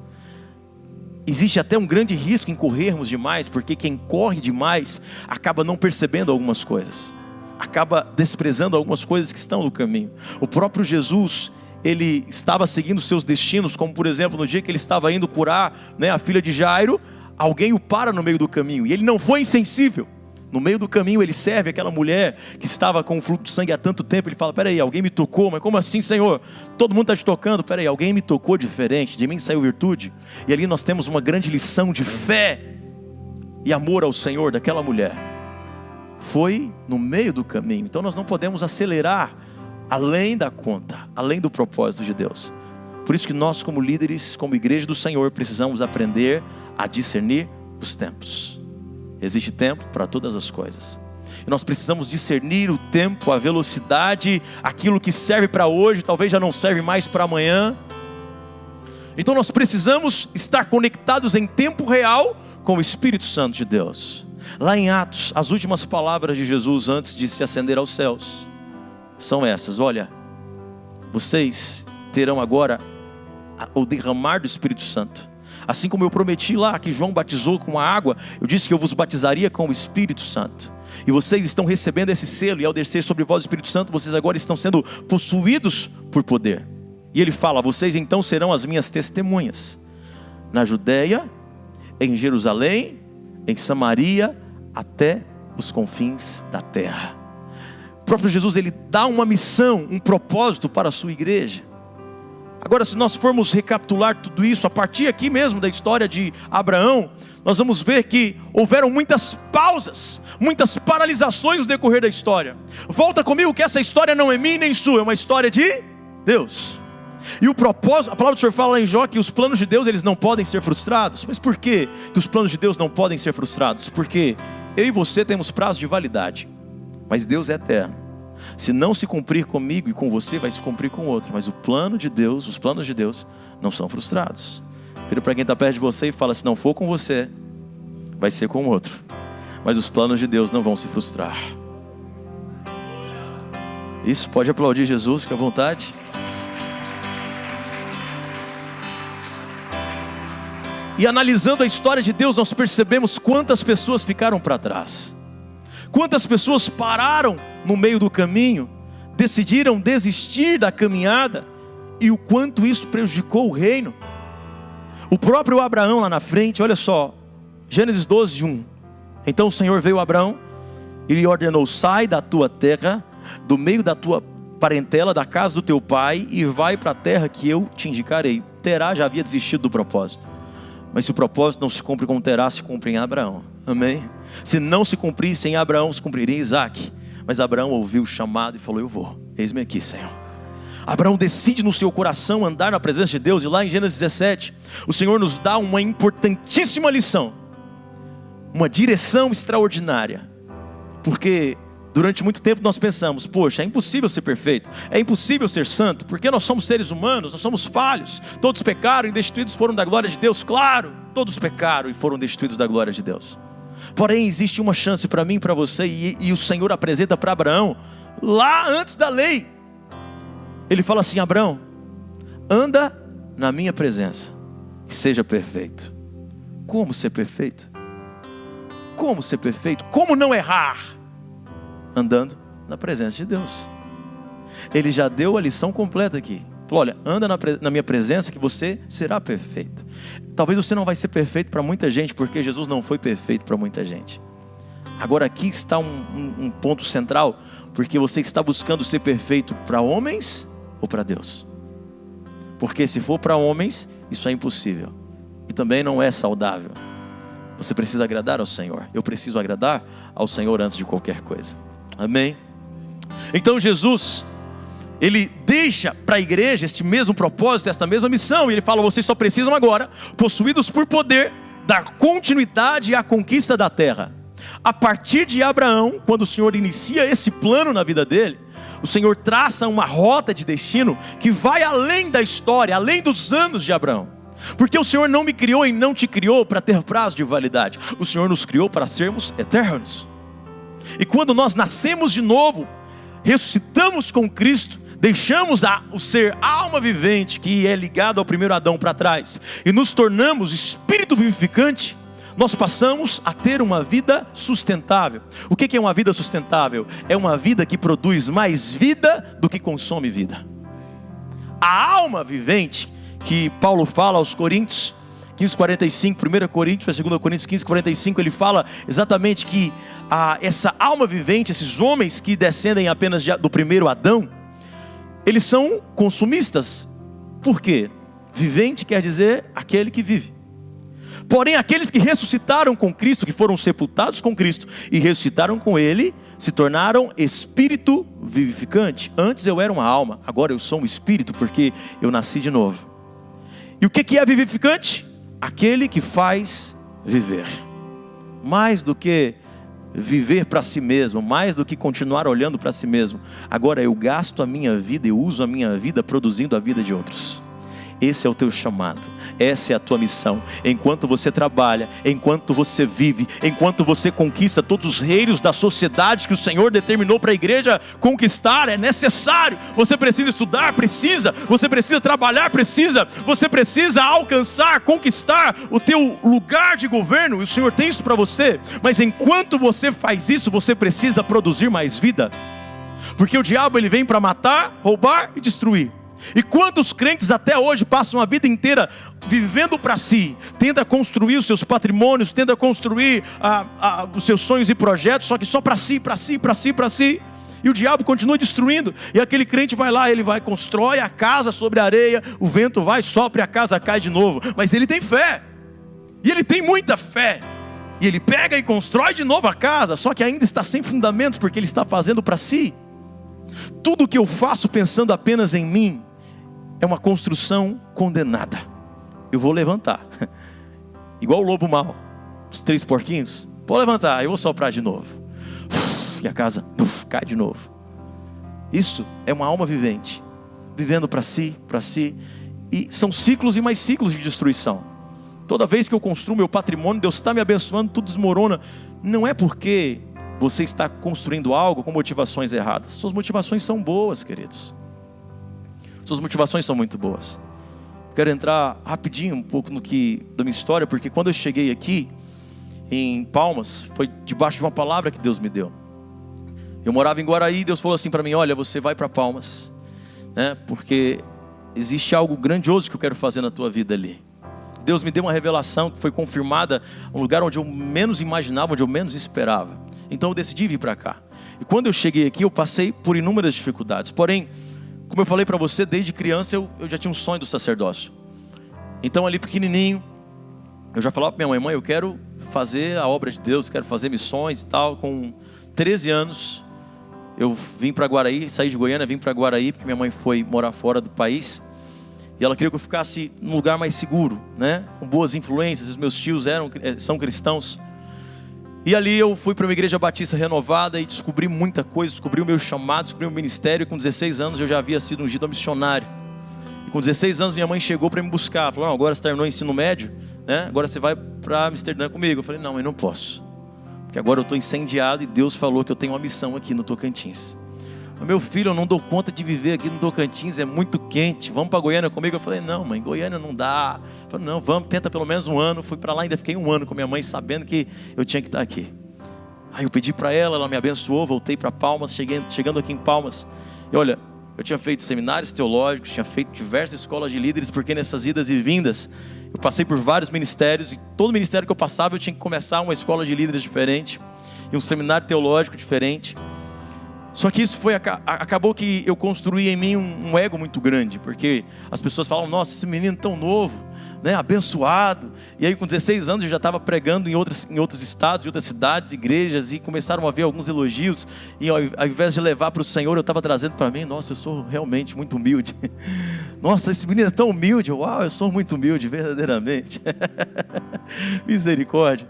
Existe até um grande risco em corrermos demais, porque quem corre demais acaba não percebendo algumas coisas, acaba desprezando algumas coisas que estão no caminho. O próprio Jesus, ele estava seguindo seus destinos, como por exemplo no dia que ele estava indo curar, a filha de Jairo, alguém o para no meio do caminho, e ele não foi insensível. No meio do caminho ele serve aquela mulher que estava com um fluxo de sangue há tanto tempo. Ele fala, peraí, alguém me tocou, mas como assim, Senhor? Todo mundo está te tocando. Peraí, alguém me tocou diferente, de mim saiu virtude. E ali nós temos uma grande lição de fé e amor ao Senhor daquela mulher. Foi no meio do caminho. Então nós não podemos acelerar além da conta, além do propósito de Deus. Por isso que nós, como líderes, como igreja do Senhor, precisamos aprender a discernir os tempos. Existe tempo para todas as coisas, e nós precisamos discernir o tempo, a velocidade. Aquilo que serve para hoje talvez já não serve mais para amanhã. Então nós precisamos estar conectados em tempo real com o Espírito Santo de Deus. Lá em Atos, as últimas palavras de Jesus antes de se ascender aos céus são essas: olha, vocês terão agora o derramar do Espírito Santo. Assim como eu prometi lá que João batizou com a água, eu disse que eu vos batizaria com o Espírito Santo. E vocês estão recebendo esse selo, e ao descer sobre vós o Espírito Santo, vocês agora estão sendo possuídos por poder. E ele fala, vocês então serão as minhas testemunhas, na Judeia, em Jerusalém, em Samaria, até os confins da terra. O próprio Jesus, ele dá uma missão, um propósito para a sua igreja. Agora, se nós formos recapitular tudo isso, a partir aqui mesmo da história de Abraão, nós vamos ver que houveram muitas pausas, muitas paralisações no decorrer da história. Volta comigo que essa história não é minha nem sua, é uma história de Deus. E o propósito, a palavra do Senhor fala lá em Jó que os planos de Deus, eles não podem ser frustrados. Mas por que os planos de Deus não podem ser frustrados? Porque eu e você temos prazo de validade, mas Deus é eterno. Se não se cumprir comigo e com você, vai se cumprir com outro. Mas o plano de Deus, os planos de Deus não são frustrados. Vira para quem está perto de você e fala: se não for com você, vai ser com outro. Mas os planos de Deus não vão se frustrar. Isso, pode aplaudir Jesus, fica à vontade. E analisando a história de Deus, nós percebemos quantas pessoas ficaram para trás. Quantas pessoas pararam no meio do caminho, decidiram desistir da caminhada, e o quanto isso prejudicou o reino. O próprio Abraão lá na frente, olha só, Gênesis 12, 1. Então o Senhor veio a Abraão e lhe ordenou: sai da tua terra, do meio da tua parentela, da casa do teu pai, e vai para a terra que eu te indicarei. Terá já havia desistido do propósito. Mas se o propósito não se cumpre com Terá, se cumpre em Abraão. Amém? Se não se cumprisse em Abraão, se cumpriria em Isaac. Mas Abraão ouviu o chamado e falou: eu vou, eis-me aqui, Senhor. Abraão decide no seu coração andar na presença de Deus. E lá em Gênesis 17, o Senhor nos dá uma importantíssima lição, uma direção extraordinária. Porque durante muito tempo nós pensamos: poxa, é impossível ser perfeito, é impossível ser santo, porque nós somos seres humanos, nós somos falhos. Todos pecaram e destituídos foram da glória de Deus. Claro, todos pecaram e foram destituídos da glória de Deus. Porém, existe uma chance para mim e para você, e o Senhor apresenta para Abraão, lá antes da lei. Ele fala assim: Abraão, anda na minha presença e seja perfeito. Como ser perfeito? Como ser perfeito? Como não errar? Andando na presença de Deus. Ele já deu a lição completa aqui. Falou: olha, anda na minha presença que você será perfeito. Talvez você não vai ser perfeito para muita gente, porque Jesus não foi perfeito para muita gente. Agora aqui está um ponto central, porque você está buscando ser perfeito para homens ou para Deus? Porque se for para homens, isso é impossível. E também não é saudável. Você precisa agradar ao Senhor. Eu preciso agradar ao Senhor antes de qualquer coisa. Amém? Então Jesus, ele deixa para a igreja este mesmo propósito, esta mesma missão. E ele fala: vocês só precisam agora, possuídos por poder, dar continuidade à conquista da terra. A partir de Abraão, quando o Senhor inicia esse plano na vida dele, o Senhor traça uma rota de destino que vai além da história, além dos anos de Abraão. Porque o Senhor não me criou e não te criou para ter prazo de validade. O Senhor nos criou para sermos eternos. E quando nós nascemos de novo, ressuscitamos com Cristo, deixamos o ser alma vivente, que é ligado ao primeiro Adão para trás, e nos tornamos espírito vivificante, nós passamos a ter uma vida sustentável. O que é uma vida sustentável? É uma vida que produz mais vida do que consome vida. A alma vivente, que Paulo fala aos Coríntios 15:45, 1 Coríntios, 2 Coríntios 15:45, ele fala exatamente que essa alma vivente, esses homens que descendem apenas do primeiro Adão, eles são consumistas. Por quê? Vivente quer dizer aquele que vive. Porém, aqueles que ressuscitaram com Cristo, que foram sepultados com Cristo e ressuscitaram com Ele, se tornaram espírito vivificante. Antes eu era uma alma, agora eu sou um espírito, porque eu nasci de novo. E o que é vivificante? Aquele que faz viver. Mais do que viver para si mesmo, mais do que continuar olhando para si mesmo. Agora eu gasto a minha vida, eu uso a minha vida produzindo a vida de outros. Esse é o teu chamado, essa é a tua missão. Enquanto você trabalha, enquanto você vive, enquanto você conquista todos os reinos da sociedade que o Senhor determinou para a igreja conquistar, é necessário. Você precisa estudar, precisa. Você precisa trabalhar, precisa. Você precisa alcançar, conquistar o teu lugar de governo, e o Senhor tem isso para você. Mas enquanto você faz isso, você precisa produzir mais vida. Porque o diabo, ele vem para matar, roubar e destruir. E quantos crentes até hoje passam a vida inteira vivendo para si, tenta construir os seus patrimônios, tenta construir os seus sonhos e projetos, só que só para si, para si, para si, para si. E o diabo continua destruindo. E aquele crente vai lá, ele vai, constrói a casa sobre a areia, o vento vai, sopra e a casa cai de novo. Mas ele tem fé. E ele tem muita fé. E ele pega e constrói de novo a casa, só que ainda está sem fundamentos, porque ele está fazendo para si. Tudo que eu faço pensando apenas em mim é uma construção condenada. Eu vou levantar, igual o lobo mau, os 3 porquinhos. Vou levantar, eu vou soprar de novo, e a casa cai de novo. Isso é uma alma vivente, vivendo para si, e são ciclos e mais ciclos de destruição. Toda vez que eu construo meu patrimônio, Deus está me abençoando, tudo desmorona. Não é porque você está construindo algo com motivações erradas. Suas motivações são boas, queridos. Suas motivações são muito boas. Quero entrar rapidinho um pouco da minha história, porque quando eu cheguei aqui em Palmas, foi debaixo de uma palavra que Deus me deu. Eu morava em Guaraí, Deus falou assim para mim: olha, você vai para Palmas, né? Porque existe algo grandioso que eu quero fazer na tua vida ali. Deus me deu uma revelação que foi confirmada, um lugar onde eu menos imaginava, onde eu menos esperava. Então eu decidi vir para cá. E quando eu cheguei aqui, eu passei por inúmeras dificuldades. Porém, como eu falei para você, desde criança eu já tinha um sonho do sacerdócio. Então ali pequenininho, eu já falava para minha mãe: eu quero fazer a obra de Deus, quero fazer missões e tal. Com 13 anos, eu vim para Guaraí, saí de Goiânia, vim para Guaraí, porque minha mãe foi morar fora do país. E ela queria que eu ficasse num lugar mais seguro, né? Com boas influências. Os meus tios são cristãos. E ali eu fui para uma igreja batista renovada e descobri muita coisa. Descobri o meu chamado, descobri o meu ministério. E com 16 anos eu já havia sido ungido a missionário. E com 16 anos minha mãe chegou para me buscar. Falou: não, agora você terminou o ensino médio, né? Agora você vai para Amsterdã comigo. Eu falei: não, eu não posso. Porque agora eu estou incendiado e Deus falou que eu tenho uma missão aqui no Tocantins. Meu filho, eu não dou conta de viver aqui no Tocantins, é muito quente, vamos para Goiânia comigo? Eu falei: não, mãe, Goiânia não dá. Eu falei: não, vamos, tenta pelo menos um ano. Fui para lá, ainda fiquei um ano com minha mãe, sabendo que eu tinha que estar aqui. Aí eu pedi para ela me abençoou, voltei para Palmas. Chegando aqui em Palmas, e olha, eu tinha feito seminários teológicos, tinha feito diversas escolas de líderes, porque nessas idas e vindas, eu passei por vários ministérios, e todo ministério que eu passava, eu tinha que começar uma escola de líderes diferente, e um seminário teológico diferente. Só que isso acabou que eu construí em mim um ego muito grande, porque as pessoas falam: nossa, esse menino tão novo, né, abençoado. E aí com 16 anos eu já estava pregando em outros estados, em outras cidades, igrejas, e começaram a ver alguns elogios. E ao invés de levar para o Senhor, eu estava trazendo para mim: nossa, eu sou realmente muito humilde. Nossa, esse menino é tão humilde. Uau, eu sou muito humilde, verdadeiramente. Misericórdia.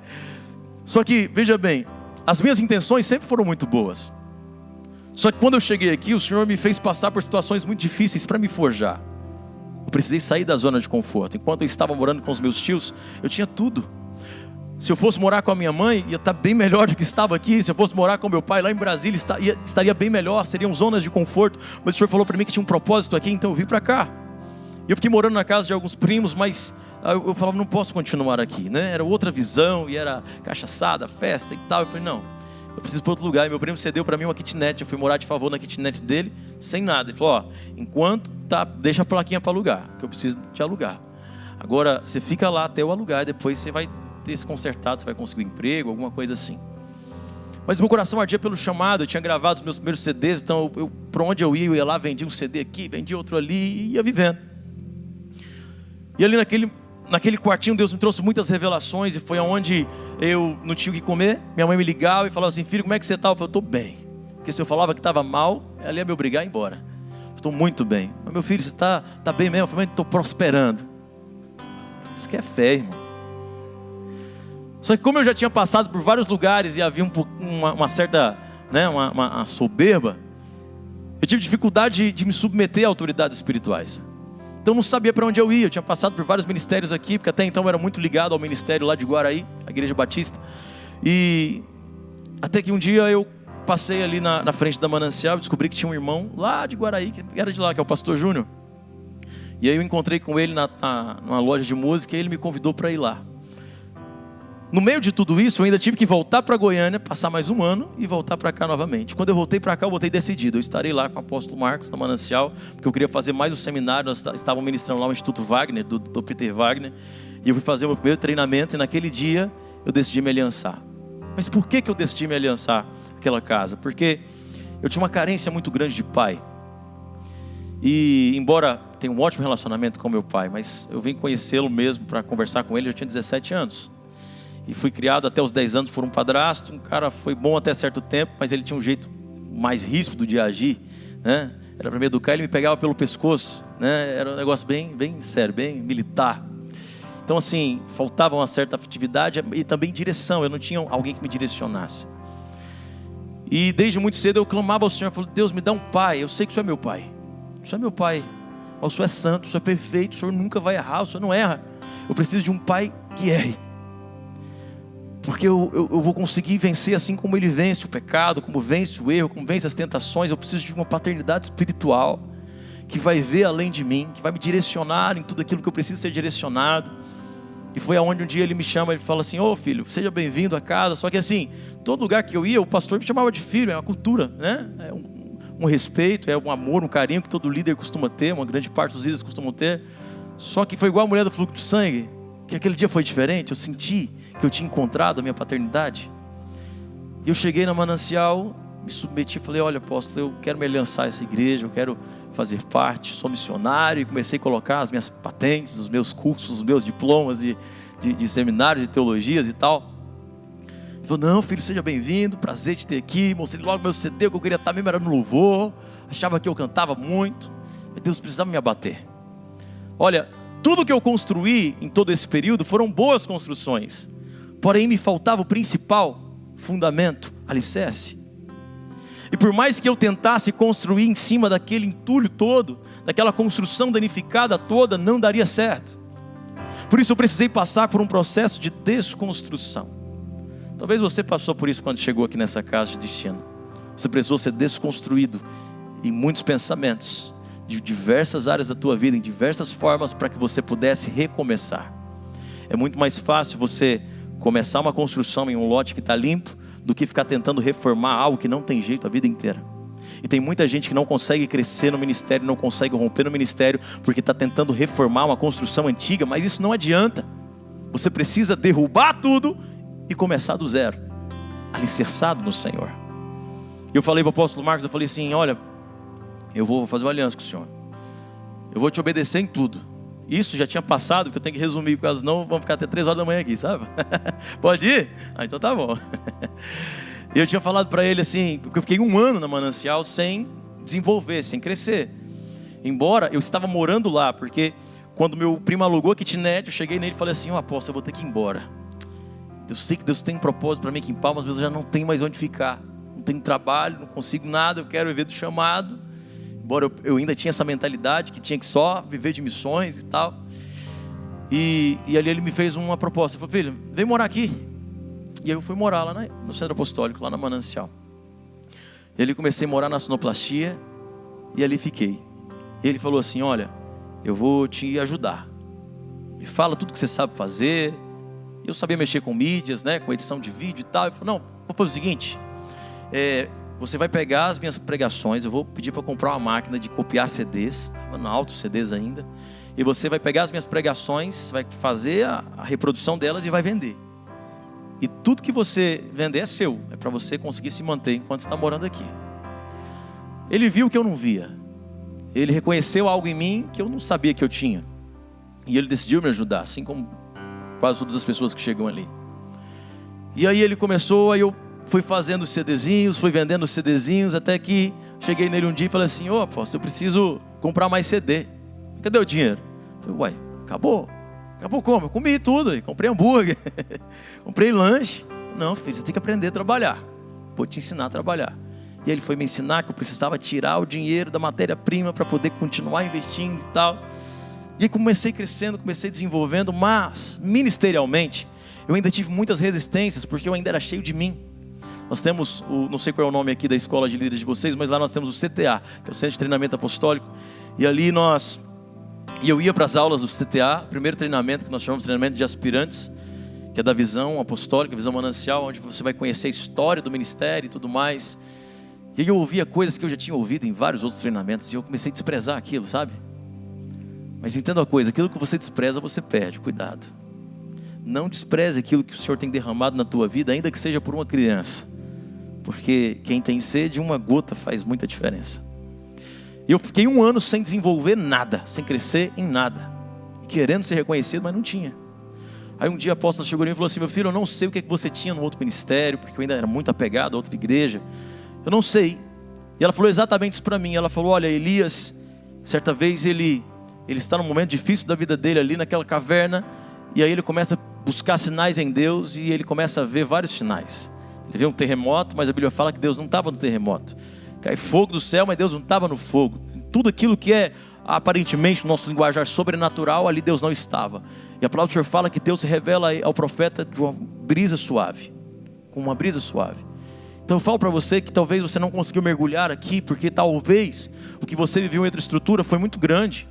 Só que, veja bem, as minhas intenções sempre foram muito boas. Só que quando eu cheguei aqui, o Senhor me fez passar por situações muito difíceis para me forjar. Eu precisei sair da zona de conforto. Enquanto eu estava morando com os meus tios, eu tinha tudo. Se eu fosse morar com a minha mãe, ia estar bem melhor do que estava aqui. Se eu fosse morar com meu pai lá em Brasília, estaria bem melhor. Seriam zonas de conforto. Mas o Senhor falou para mim que tinha um propósito aqui, então eu vim para cá. E eu fiquei morando na casa de alguns primos, mas eu falava: não posso continuar aqui, né? Era outra visão, e era cachaçada, festa e tal. Eu falei: não, eu preciso ir para outro lugar. E meu primo cedeu para mim uma kitnet. Eu fui morar de favor na kitnet dele, sem nada. Ele falou: ó, enquanto tá, deixa a plaquinha para alugar, que eu preciso te alugar. Agora você fica lá até eu alugar, e depois você vai ter se consertado, você vai conseguir um emprego, alguma coisa assim. Mas meu coração ardia pelo chamado. Eu tinha gravado os meus primeiros CDs, então por onde eu ia lá, vendia um CD aqui, vendia outro ali, e ia vivendo. E ali naquele quartinho, Deus me trouxe muitas revelações, e foi aonde eu não tinha o que comer. Minha mãe me ligava e falava assim: filho, como é que você está? Eu falei: estou bem. Porque se eu falava que estava mal, ela ia me obrigar a ir embora. Estou muito bem. Mas meu filho, você está bem mesmo? Eu falei: estou prosperando. Isso que é fé, irmão. Só que como eu já tinha passado por vários lugares e havia uma certa, né, uma soberba, eu tive dificuldade de me submeter a autoridades espirituais. Então eu não sabia para onde eu ia. Eu tinha passado por vários ministérios aqui, porque até então eu era muito ligado ao ministério lá de Guaraí, a igreja batista. E até que um dia eu passei ali na frente da Manancial e descobri que tinha um irmão lá de Guaraí, que era de lá, que é o pastor Júnior. E aí eu encontrei com ele numa loja de música, e ele me convidou para ir lá. No meio de tudo isso, eu ainda tive que voltar para Goiânia, passar mais um ano e voltar para cá novamente. Quando eu voltei para cá, eu voltei decidido. Eu estarei lá com o apóstolo Marcos, na Manancial, porque eu queria fazer mais um seminário. Nós estávamos ministrando lá no Instituto Wagner, do Peter Wagner. E eu fui fazer o meu primeiro treinamento, e naquele dia eu decidi me aliançar. Mas por que eu decidi me aliançar com aquela casa? Porque eu tinha uma carência muito grande de pai. E embora tenha um ótimo relacionamento com meu pai, mas eu vim conhecê-lo mesmo para conversar com ele, eu tinha 17 anos. E fui criado até os 10 anos por um padrasto. Um cara foi bom até certo tempo, mas ele tinha um jeito mais ríspido de agir, né? Era para me educar, ele me pegava pelo pescoço, né? Era um negócio bem sério, bem militar. Então assim, faltava uma certa afetividade e também direção. Eu não tinha alguém que me direcionasse. E desde muito cedo eu clamava ao Senhor, falei: Deus, me dá um pai. Eu sei que o Senhor é meu pai. O Senhor é meu pai. O Senhor é santo, o Senhor é perfeito, o Senhor nunca vai errar, o Senhor não erra. Eu preciso de um pai que erre. Porque eu vou conseguir vencer assim como Ele vence o pecado, como vence o erro, como vence as tentações. Eu preciso de uma paternidade espiritual que vai ver além de mim, que vai me direcionar em tudo aquilo que eu preciso ser direcionado. E foi aonde um dia ele me chama, ele fala assim: ô filho, seja bem-vindo a casa. Só que assim, todo lugar que eu ia, o pastor me chamava de filho, é uma cultura, né? É um respeito, é um amor, um carinho que todo líder costuma ter, uma grande parte dos líderes costumam ter. Só que foi igual a mulher do fluxo de sangue, que aquele dia foi diferente. Eu senti que eu tinha encontrado a minha paternidade. E eu cheguei na Manancial, me submeti, falei: olha, apóstolo, eu quero me aliançar a essa igreja, eu quero fazer parte, sou missionário. E comecei a colocar as minhas patentes, os meus cursos, os meus diplomas de seminários de teologias e tal. Ele falou: não, filho, seja bem-vindo, prazer te ter aqui. Mostrei logo meu CD, que eu queria estar mesmo era no louvor. Achava que eu cantava muito, mas Deus precisava me abater. Olha, tudo que eu construí em todo esse período foram boas construções, porém me faltava o principal fundamento, alicerce. E por mais que eu tentasse construir em cima daquele entulho todo, daquela construção danificada toda, não daria certo. Por isso eu precisei passar por um processo de desconstrução. Talvez você passou por isso quando chegou aqui nessa casa de destino. Você precisou ser desconstruído em muitos pensamentos, de diversas áreas da tua vida, em diversas formas, para que você pudesse recomeçar. É muito mais fácil você começar uma construção em um lote que está limpo, do que ficar tentando reformar algo que não tem jeito a vida inteira. E tem muita gente que não consegue crescer no ministério, não consegue romper no ministério, porque está tentando reformar uma construção antiga, mas isso não adianta. Você precisa derrubar tudo e começar do zero, alicerçado no Senhor. Eu falei para o apóstolo Marcos, eu falei assim: olha, eu vou fazer uma aliança com o Senhor, eu vou te obedecer em tudo. Isso já tinha passado, porque eu tenho que resumir, porque senão vamos ficar até 3 horas da manhã aqui, sabe? Pode ir? Ah, então tá bom. E eu tinha falado para ele assim, porque eu fiquei 1 ano na Manancial sem desenvolver, sem crescer. Embora eu estava morando lá, porque quando meu primo alugou a kitnet, eu cheguei nele e falei assim: apóstolo, eu vou ter que ir embora. Eu sei que Deus tem um propósito para mim aqui em Palmas, mas eu já não tenho mais onde ficar. Não tenho trabalho, não consigo nada, eu quero viver do chamado. Embora eu ainda tinha essa mentalidade que tinha que só viver de missões e tal. E ali ele me fez uma proposta. Ele falou: filho, vem morar aqui. E aí eu fui morar lá no Centro Apostólico, lá na Manancial. E ali comecei a morar na sonoplastia. E ali fiquei. E ele falou assim: olha, eu vou te ajudar. Me fala tudo que você sabe fazer. Eu sabia mexer com mídias, né, com edição de vídeo e tal. Ele falou: não, vou fazer o seguinte. Você vai pegar as minhas pregações, eu vou pedir para comprar uma máquina de copiar CDs, estava no alto CDs ainda, e você vai pegar as minhas pregações, vai fazer a reprodução delas e vai vender. E tudo que você vender é seu, é para você conseguir se manter enquanto você está morando aqui. Ele viu que eu não via, ele reconheceu algo em mim que eu não sabia que eu tinha, e ele decidiu me ajudar, assim como quase todas as pessoas que chegam ali. E aí ele começou, aí eu fui fazendo os CDzinhos, fui vendendo os CDzinhos, até que cheguei nele um dia e falei assim: ô apóstolo, eu preciso comprar mais CD. Cadê o dinheiro? Eu falei: uai, acabou. Acabou como? Eu comi tudo, comprei hambúrguer, comprei lanche. Não, filho, você tem que aprender a trabalhar. Vou te ensinar a trabalhar. E ele foi me ensinar que eu precisava tirar o dinheiro da matéria-prima para poder continuar investindo e tal. E aí comecei crescendo, comecei desenvolvendo, mas ministerialmente eu ainda tive muitas resistências, porque eu ainda era cheio de mim. Nós temos, não sei qual é o nome aqui da escola de líderes de vocês, mas lá nós temos o CTA, que é o Centro de Treinamento Apostólico. E ali eu ia para as aulas do CTA, primeiro treinamento que nós chamamos de treinamento de aspirantes, que é da visão apostólica, visão manancial, onde você vai conhecer a história do ministério e tudo mais. E aí eu ouvia coisas que eu já tinha ouvido em vários outros treinamentos, e eu comecei a desprezar aquilo, sabe? Mas entenda uma coisa, aquilo que você despreza, você perde, cuidado. Não despreze aquilo que o Senhor tem derramado na tua vida, ainda que seja por uma criança. Porque quem tem sede, uma gota faz muita diferença. E eu fiquei 1 ano sem desenvolver nada, sem crescer em nada. Querendo ser reconhecido, mas não tinha. Aí um dia a apóstola chegou em mim e falou assim: meu filho, eu não sei o que você tinha no outro ministério, porque eu ainda era muito apegado a outra igreja. Eu não sei. E ela falou exatamente isso para mim. Ela falou: olha, Elias, certa vez ele está num momento difícil da vida dele ali naquela caverna. E aí ele começa a buscar sinais em Deus e ele começa a ver vários sinais. Ele vê um terremoto, mas a Bíblia fala que Deus não estava no terremoto. Cai fogo do céu, mas Deus não estava no fogo. Tudo aquilo que é aparentemente no nosso linguajar sobrenatural, ali Deus não estava. E a palavra do Senhor fala que Deus se revela ao profeta de uma brisa suave, com uma brisa suave. Então eu falo para você que talvez você não conseguiu mergulhar aqui, porque talvez o que você viveu entre a estrutura foi muito grande,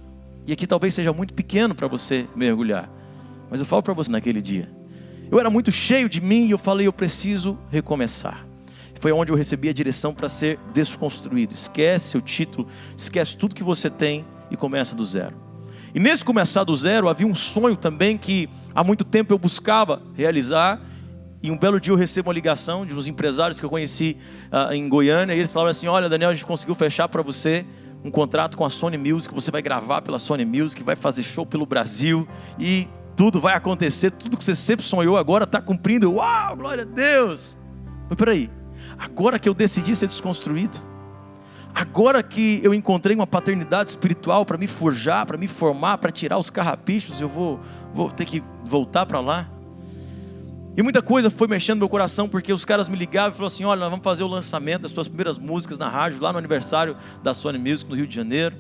e aqui talvez seja muito pequeno para você mergulhar. Mas eu falo para você naquele dia, eu era muito cheio de mim e eu falei: eu preciso recomeçar. Foi onde eu recebi a direção para ser desconstruído. Esquece seu título, esquece tudo que você tem e começa do zero. E nesse começar do zero havia um sonho também que há muito tempo eu buscava realizar. E um belo dia eu recebo uma ligação de uns empresários que eu conheci em Goiânia. E eles falaram assim: olha, Daniel, a gente conseguiu fechar para você um contrato com a Sony Music. Você vai gravar pela Sony Music, vai fazer show pelo Brasil. E tudo vai acontecer, tudo que você sempre sonhou agora está cumprindo. Uau, glória a Deus. Mas peraí, agora que eu decidi ser desconstruído, agora que eu encontrei uma paternidade espiritual para me forjar, para me formar, para tirar os carrapichos, eu vou ter que voltar para lá? E muita coisa foi mexendo no meu coração, porque os caras me ligavam e falaram assim: olha, nós vamos fazer o lançamento das suas primeiras músicas na rádio, lá no aniversário da Sony Music, no Rio de Janeiro.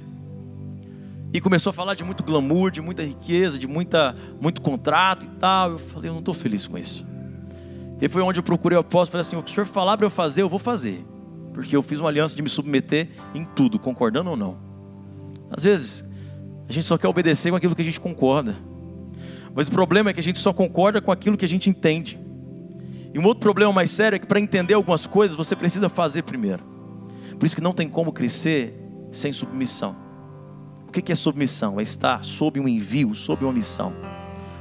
E começou a falar de muito glamour, de muita riqueza, de muito contrato e tal. Eu falei: eu não estou feliz com isso. E foi onde eu procurei o apóstolo e falei assim: o que o senhor falar para eu fazer, eu vou fazer. Porque eu fiz uma aliança de me submeter em tudo, concordando ou não. Às vezes, a gente só quer obedecer com aquilo que a gente concorda. Mas o problema é que a gente só concorda com aquilo que a gente entende. E um outro problema mais sério é que para entender algumas coisas, você precisa fazer primeiro. Por isso que não tem como crescer sem submissão. O que é submissão? É estar sob um envio, sob uma missão.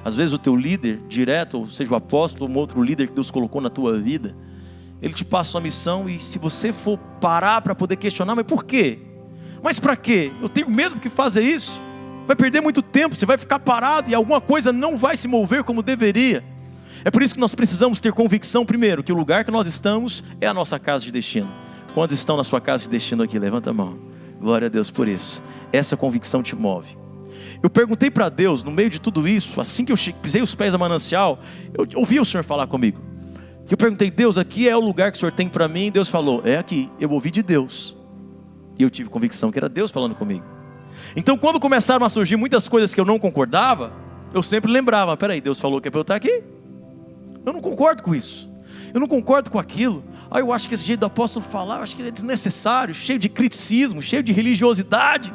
Às vezes o teu líder direto, ou seja o apóstolo, ou um outro líder que Deus colocou na tua vida, ele te passa uma missão, e se você for parar para poder questionar: mas por quê? Mas para quê? Eu tenho mesmo que fazer isso? Vai perder muito tempo, você vai ficar parado e alguma coisa não vai se mover como deveria. É por isso que nós precisamos ter convicção primeiro, que o lugar que nós estamos é a nossa casa de destino. Quantos estão na sua casa de destino aqui? Levanta a mão. Glória a Deus por isso. Essa convicção te move. Eu perguntei para Deus, no meio de tudo isso, assim que eu pisei os pés a manancial, eu ouvi o Senhor falar comigo. Eu perguntei: Deus, aqui é o lugar que o Senhor tem para mim? Deus falou: é aqui. Eu ouvi de Deus. E eu tive convicção que era Deus falando comigo. Então quando começaram a surgir muitas coisas que eu não concordava, eu sempre lembrava: peraí, Deus falou que é para eu estar aqui? Eu não concordo com isso. Eu não concordo com aquilo. Eu acho que esse jeito do apóstolo falar, eu acho que é desnecessário, cheio de criticismo, cheio de religiosidade,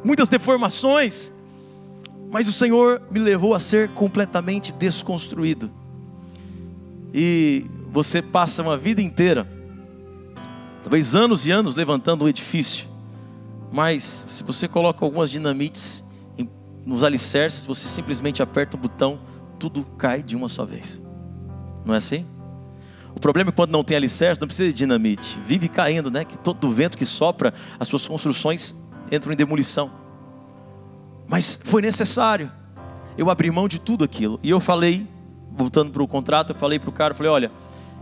muitas deformações. Mas o Senhor me levou a ser completamente desconstruído. E você passa uma vida inteira, talvez anos e anos, levantando um edifício. Mas se você coloca algumas dinamites nos alicerces, você simplesmente aperta o botão, tudo cai de uma só vez. Não é assim? O problema é que quando não tem alicerce, não precisa de dinamite. Vive caindo, né? Que todo vento que sopra, as suas construções entram em demolição. Mas foi necessário. Eu abri mão de tudo aquilo. E eu falei, voltando para o contrato, eu falei para o cara, eu falei: olha,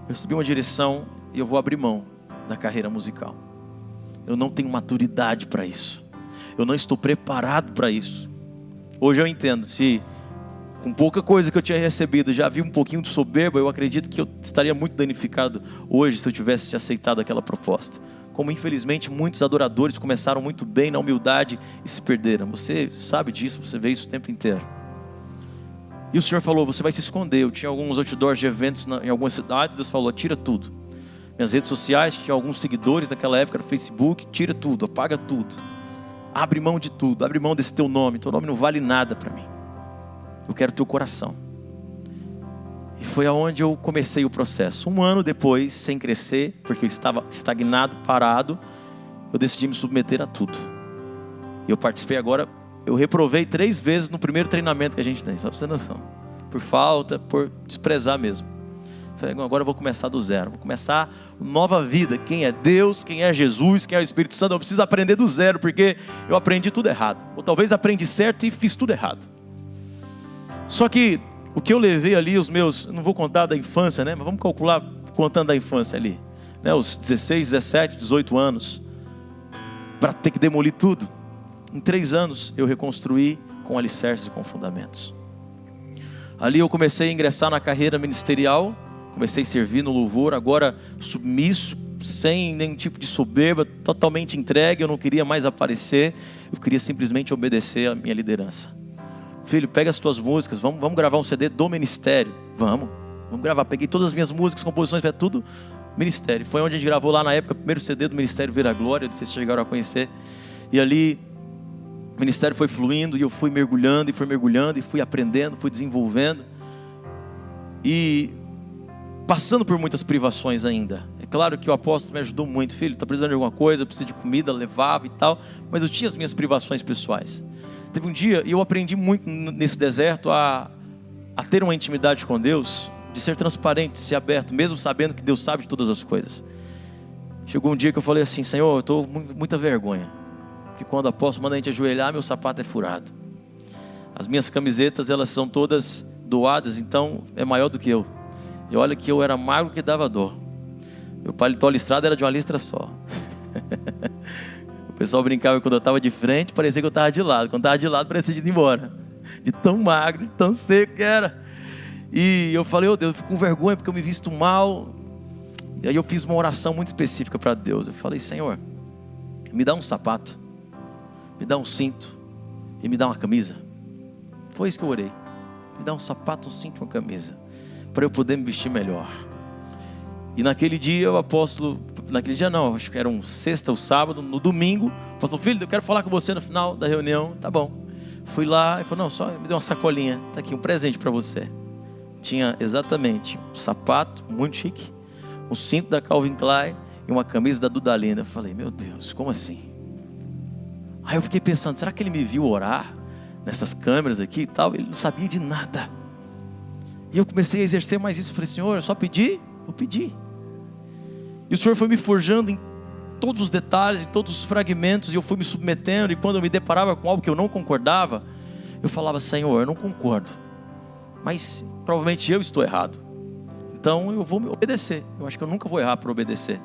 eu recebi uma direção e eu vou abrir mão da carreira musical. Eu não tenho maturidade para isso. Eu não estou preparado para isso. Hoje eu entendo, se com pouca coisa que eu tinha recebido já havia um pouquinho de soberba, eu acredito que eu estaria muito danificado hoje se eu tivesse aceitado aquela proposta. Como infelizmente muitos adoradores começaram muito bem na humildade e se perderam. Você sabe disso, você vê isso o tempo inteiro. E o Senhor falou: você vai se esconder. Eu tinha alguns outdoors de eventos em algumas cidades. Deus falou: tira tudo. Minhas redes sociais, tinha alguns seguidores naquela época no Facebook, tira tudo, apaga tudo. Abre mão de tudo, abre mão desse teu nome não vale nada para mim. Eu quero teu coração. E foi aonde eu comecei o processo. 1 ano depois, sem crescer, porque eu estava estagnado, parado, eu decidi me submeter a tudo. E eu participei agora, eu reprovei 3 vezes no primeiro treinamento que a gente tem, só para você ter noção. Por falta, por desprezar mesmo. Falei, agora eu vou começar do zero, vou começar nova vida. Quem é Deus, quem é Jesus, quem é o Espírito Santo, eu preciso aprender do zero, porque eu aprendi tudo errado. Ou talvez aprendi certo e fiz tudo errado. Só que o que eu levei ali, os meus, não vou contar da infância, né? Mas vamos calcular contando da infância ali, né? Os 16, 17, 18 anos, para ter que demolir tudo. Em 3 anos eu reconstruí com alicerces e com fundamentos. Ali eu comecei a ingressar na carreira ministerial, comecei a servir no louvor, agora submisso, sem nenhum tipo de soberba, totalmente entregue. Eu não queria mais aparecer, eu queria simplesmente obedecer à minha liderança. Filho, pega as tuas músicas, vamos gravar um CD do ministério. Vamos gravar. Peguei todas as minhas músicas, composições, tudo ministério. Foi onde a gente gravou lá na época, o primeiro CD do Ministério Ver a Glória, não sei se chegaram a conhecer. E ali o ministério foi fluindo e eu fui mergulhando e fui aprendendo, fui desenvolvendo. E passando por muitas privações ainda. É claro que o apóstolo me ajudou muito. Filho, está precisando de alguma coisa, eu preciso de comida, levava e tal. Mas eu tinha as minhas privações pessoais. Teve um dia, e eu aprendi muito nesse deserto a ter uma intimidade com Deus, de ser transparente, de ser aberto, mesmo sabendo que Deus sabe de todas as coisas. Chegou um dia que eu falei assim, Senhor, eu estou com muita vergonha, porque quando o apóstolo manda a gente ajoelhar, meu sapato é furado. As minhas camisetas, elas são todas doadas, então é maior do que eu. E olha que eu era magro que dava dor. Meu paletó listrado era de uma listra só. O pessoal brincava que quando eu estava de frente, parecia que eu estava de lado. Quando eu estava de lado, parecia de ir embora. De tão magro, de tão seco que era. E eu falei, Deus, eu fico com vergonha porque eu me visto mal. E aí eu fiz uma oração muito específica para Deus. Eu falei, Senhor, me dá um sapato, me dá um cinto e me dá uma camisa. Foi isso que eu orei. Me dá um sapato, um cinto e uma camisa, para eu poder me vestir melhor. E naquele dia o apóstolo, naquele dia não, acho que era um sexta ou sábado, no domingo, o apóstolo, filho, eu quero falar com você no final da reunião. Tá bom. Fui lá e falou, não, só me deu uma sacolinha, tá aqui um presente para você. Tinha exatamente um sapato muito chique, um cinto da Calvin Klein e uma camisa da Dudalina. Eu falei, meu Deus, como assim? Aí eu fiquei pensando, será que ele me viu orar nessas câmeras aqui e tal? Ele não sabia de nada. E eu comecei a exercer mais isso. Eu falei, Senhor, eu só pedi? Eu pedi. E o Senhor foi me forjando em todos os detalhes, em todos os fragmentos, e eu fui me submetendo. E quando eu me deparava com algo que eu não concordava, eu falava, Senhor, eu não concordo, mas provavelmente eu estou errado, então eu vou me obedecer. Eu acho que eu nunca vou errar por obedecer.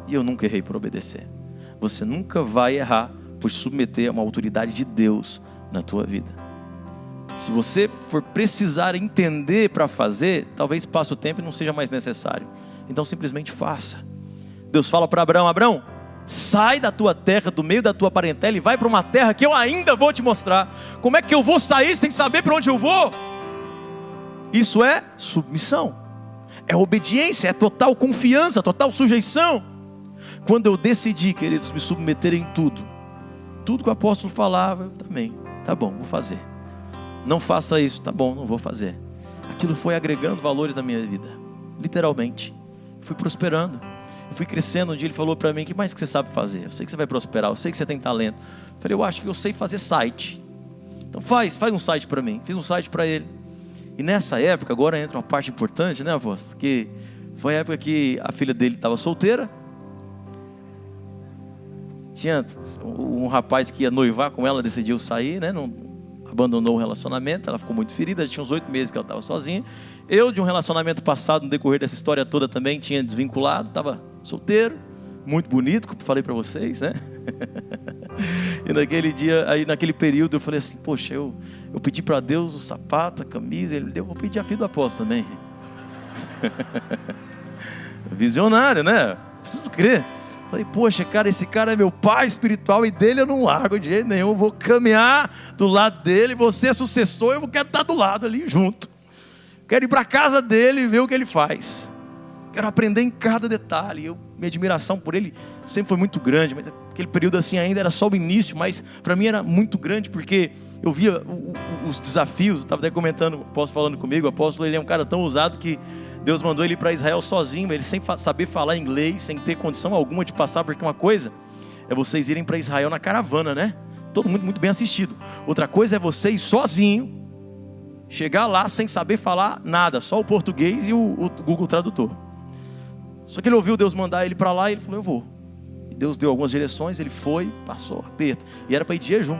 E eu nunca errei por obedecer. Você nunca vai errar por submeter a uma autoridade de Deus na tua vida. Se você for precisar entender para fazer, talvez passe o tempo e não seja mais necessário. Então simplesmente faça. Deus fala para Abraão, Abraão, sai da tua terra, do meio da tua parentela e vai para uma terra que eu ainda vou te mostrar. Como é que eu vou sair sem saber para onde eu vou? Isso é submissão, é obediência, é total confiança, total sujeição. Quando eu decidi, queridos, me submeter em tudo que o apóstolo falava, eu também, tá bom, vou fazer. Não faça isso, tá bom, não vou fazer. Aquilo foi agregando valores na minha vida, literalmente. Fui prosperando, eu fui crescendo. Um dia ele falou para mim, o que mais que você sabe fazer? Eu sei que você vai prosperar, eu sei que você tem talento. Eu falei, eu acho que eu sei fazer site. Então faz um site para mim. Fiz um site para ele. E nessa época, agora entra uma parte importante, né, apóstolo? Que foi a época que a filha dele estava solteira. Tinha um rapaz que ia noivar com ela, decidiu sair, né? Não abandonou o relacionamento, ela ficou muito ferida. Tinha uns 8 meses que ela estava sozinha. Eu, de um relacionamento passado, no decorrer dessa história toda também, tinha desvinculado, estava solteiro, muito bonito, como falei para vocês, né? E naquele dia, aí naquele período, eu falei assim, poxa, eu pedi para Deus o sapato, a camisa, Ele deu, vou pedir a filha do apóstolo também. Visionário, né? Preciso crer. Falei, poxa, cara, esse cara é meu pai espiritual e dele eu não largo de jeito nenhum. Eu vou caminhar do lado dele, você é sucessor, eu quero estar do lado ali junto. Quero ir para a casa dele e ver o que ele faz. Quero aprender em cada detalhe. Minha admiração por ele sempre foi muito grande, mas aquele período assim ainda era só o início, mas para mim era muito grande, porque eu via os desafios. Eu estava até comentando, o apóstolo falando comigo, o apóstolo ele é um cara tão ousado que Deus mandou ele para Israel sozinho, ele sem saber falar inglês, sem ter condição alguma de passar, porque uma coisa é vocês irem para Israel na caravana, né? Todo mundo muito bem assistido. Outra coisa é você ir sozinho chegar lá sem saber falar nada, só o português e o Google Tradutor. Só que ele ouviu Deus mandar ele para lá e ele falou, eu vou. E Deus deu algumas direções, ele foi, passou aperto. E era para ir de jejum.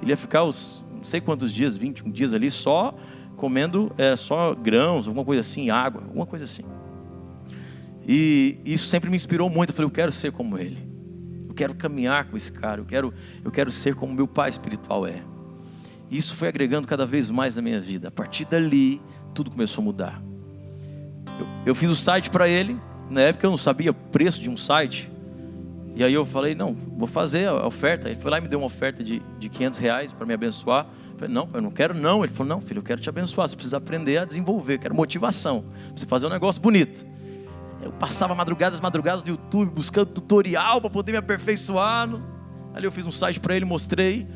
Ele ia ficar os não sei quantos dias, 21 dias ali, só comendo, só grãos, alguma coisa assim, água, alguma coisa assim. E isso sempre me inspirou muito. Eu falei, eu quero ser como ele. Eu quero caminhar com esse cara. Eu quero ser como meu pai espiritual é. E isso foi agregando cada vez mais na minha vida. A partir dali, tudo começou a mudar. Eu fiz o site para ele. Na época eu não sabia o preço de um site. E aí eu falei, não, vou fazer a oferta. Ele foi lá e me deu uma oferta de R$500 para me abençoar. Eu falei, não, eu não quero não. Ele falou, não filho, eu quero te abençoar. Você precisa aprender a desenvolver, eu quero motivação. Pra você fazer um negócio bonito. Eu passava madrugadas no YouTube, buscando tutorial para poder me aperfeiçoar. Ali eu fiz um site para ele, mostrei.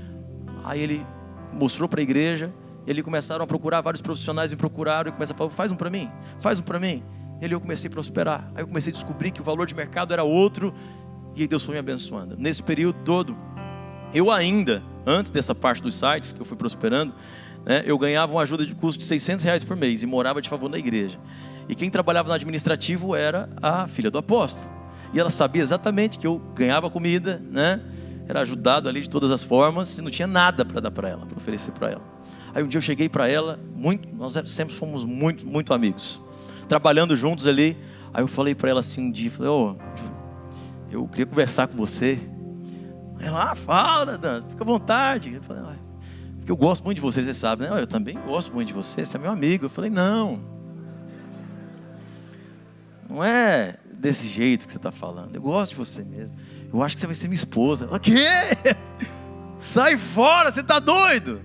Aí ele mostrou para a igreja. Eles começaram a procurar, vários profissionais me procuraram. E começaram a falar, faz um para mim, faz um para mim. E aí eu comecei a prosperar. Aí eu comecei a descobrir que o valor de mercado era outro. E aí Deus foi me abençoando. Nesse período todo, eu ainda, antes dessa parte dos sites que eu fui prosperando, né, eu ganhava uma ajuda de custo de R$600 por mês e morava de favor na igreja. E quem trabalhava no administrativo era a filha do apóstolo. E ela sabia exatamente que eu ganhava comida, né? Era ajudado ali de todas as formas e não tinha nada para dar para ela, para oferecer para ela. Aí um dia eu cheguei para ela, nós sempre fomos muito amigos, trabalhando juntos ali. Aí eu falei para ela assim um dia, falei, eu queria conversar com você. Ela, fala, Dan, fica à vontade. Eu falei, porque eu gosto muito de você, você sabe, né? Eu também gosto muito de você, você é meu amigo. Eu falei, não é desse jeito que você está falando. Eu gosto de você mesmo. Eu acho que você vai ser minha esposa. O quê? Sai fora, você está doido?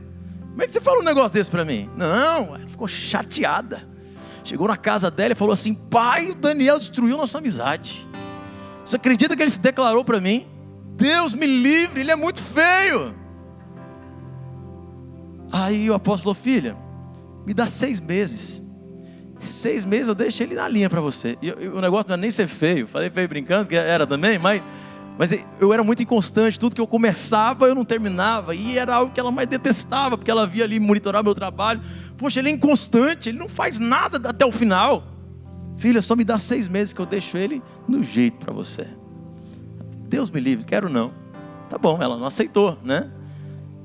Como é que você fala um negócio desse para mim? Não, ela ficou chateada. Chegou na casa dela e falou assim, pai, o Daniel destruiu nossa amizade. Você acredita que ele se declarou para mim? Deus me livre, ele é muito feio. Aí o apóstolo falou, filha, me dá 6 meses. 6 meses eu deixo ele na linha para você. E o negócio não era nem ser feio. Falei feio brincando, que era também, mas eu era muito inconstante. Tudo que eu começava, eu não terminava. E era algo que ela mais detestava, porque ela via ali monitorar meu trabalho. Poxa, ele é inconstante, ele não faz nada até o final. Filha, só me dá 6 meses que eu deixo ele no jeito para você. Deus me livre, quero não. Tá bom, ela não aceitou, né?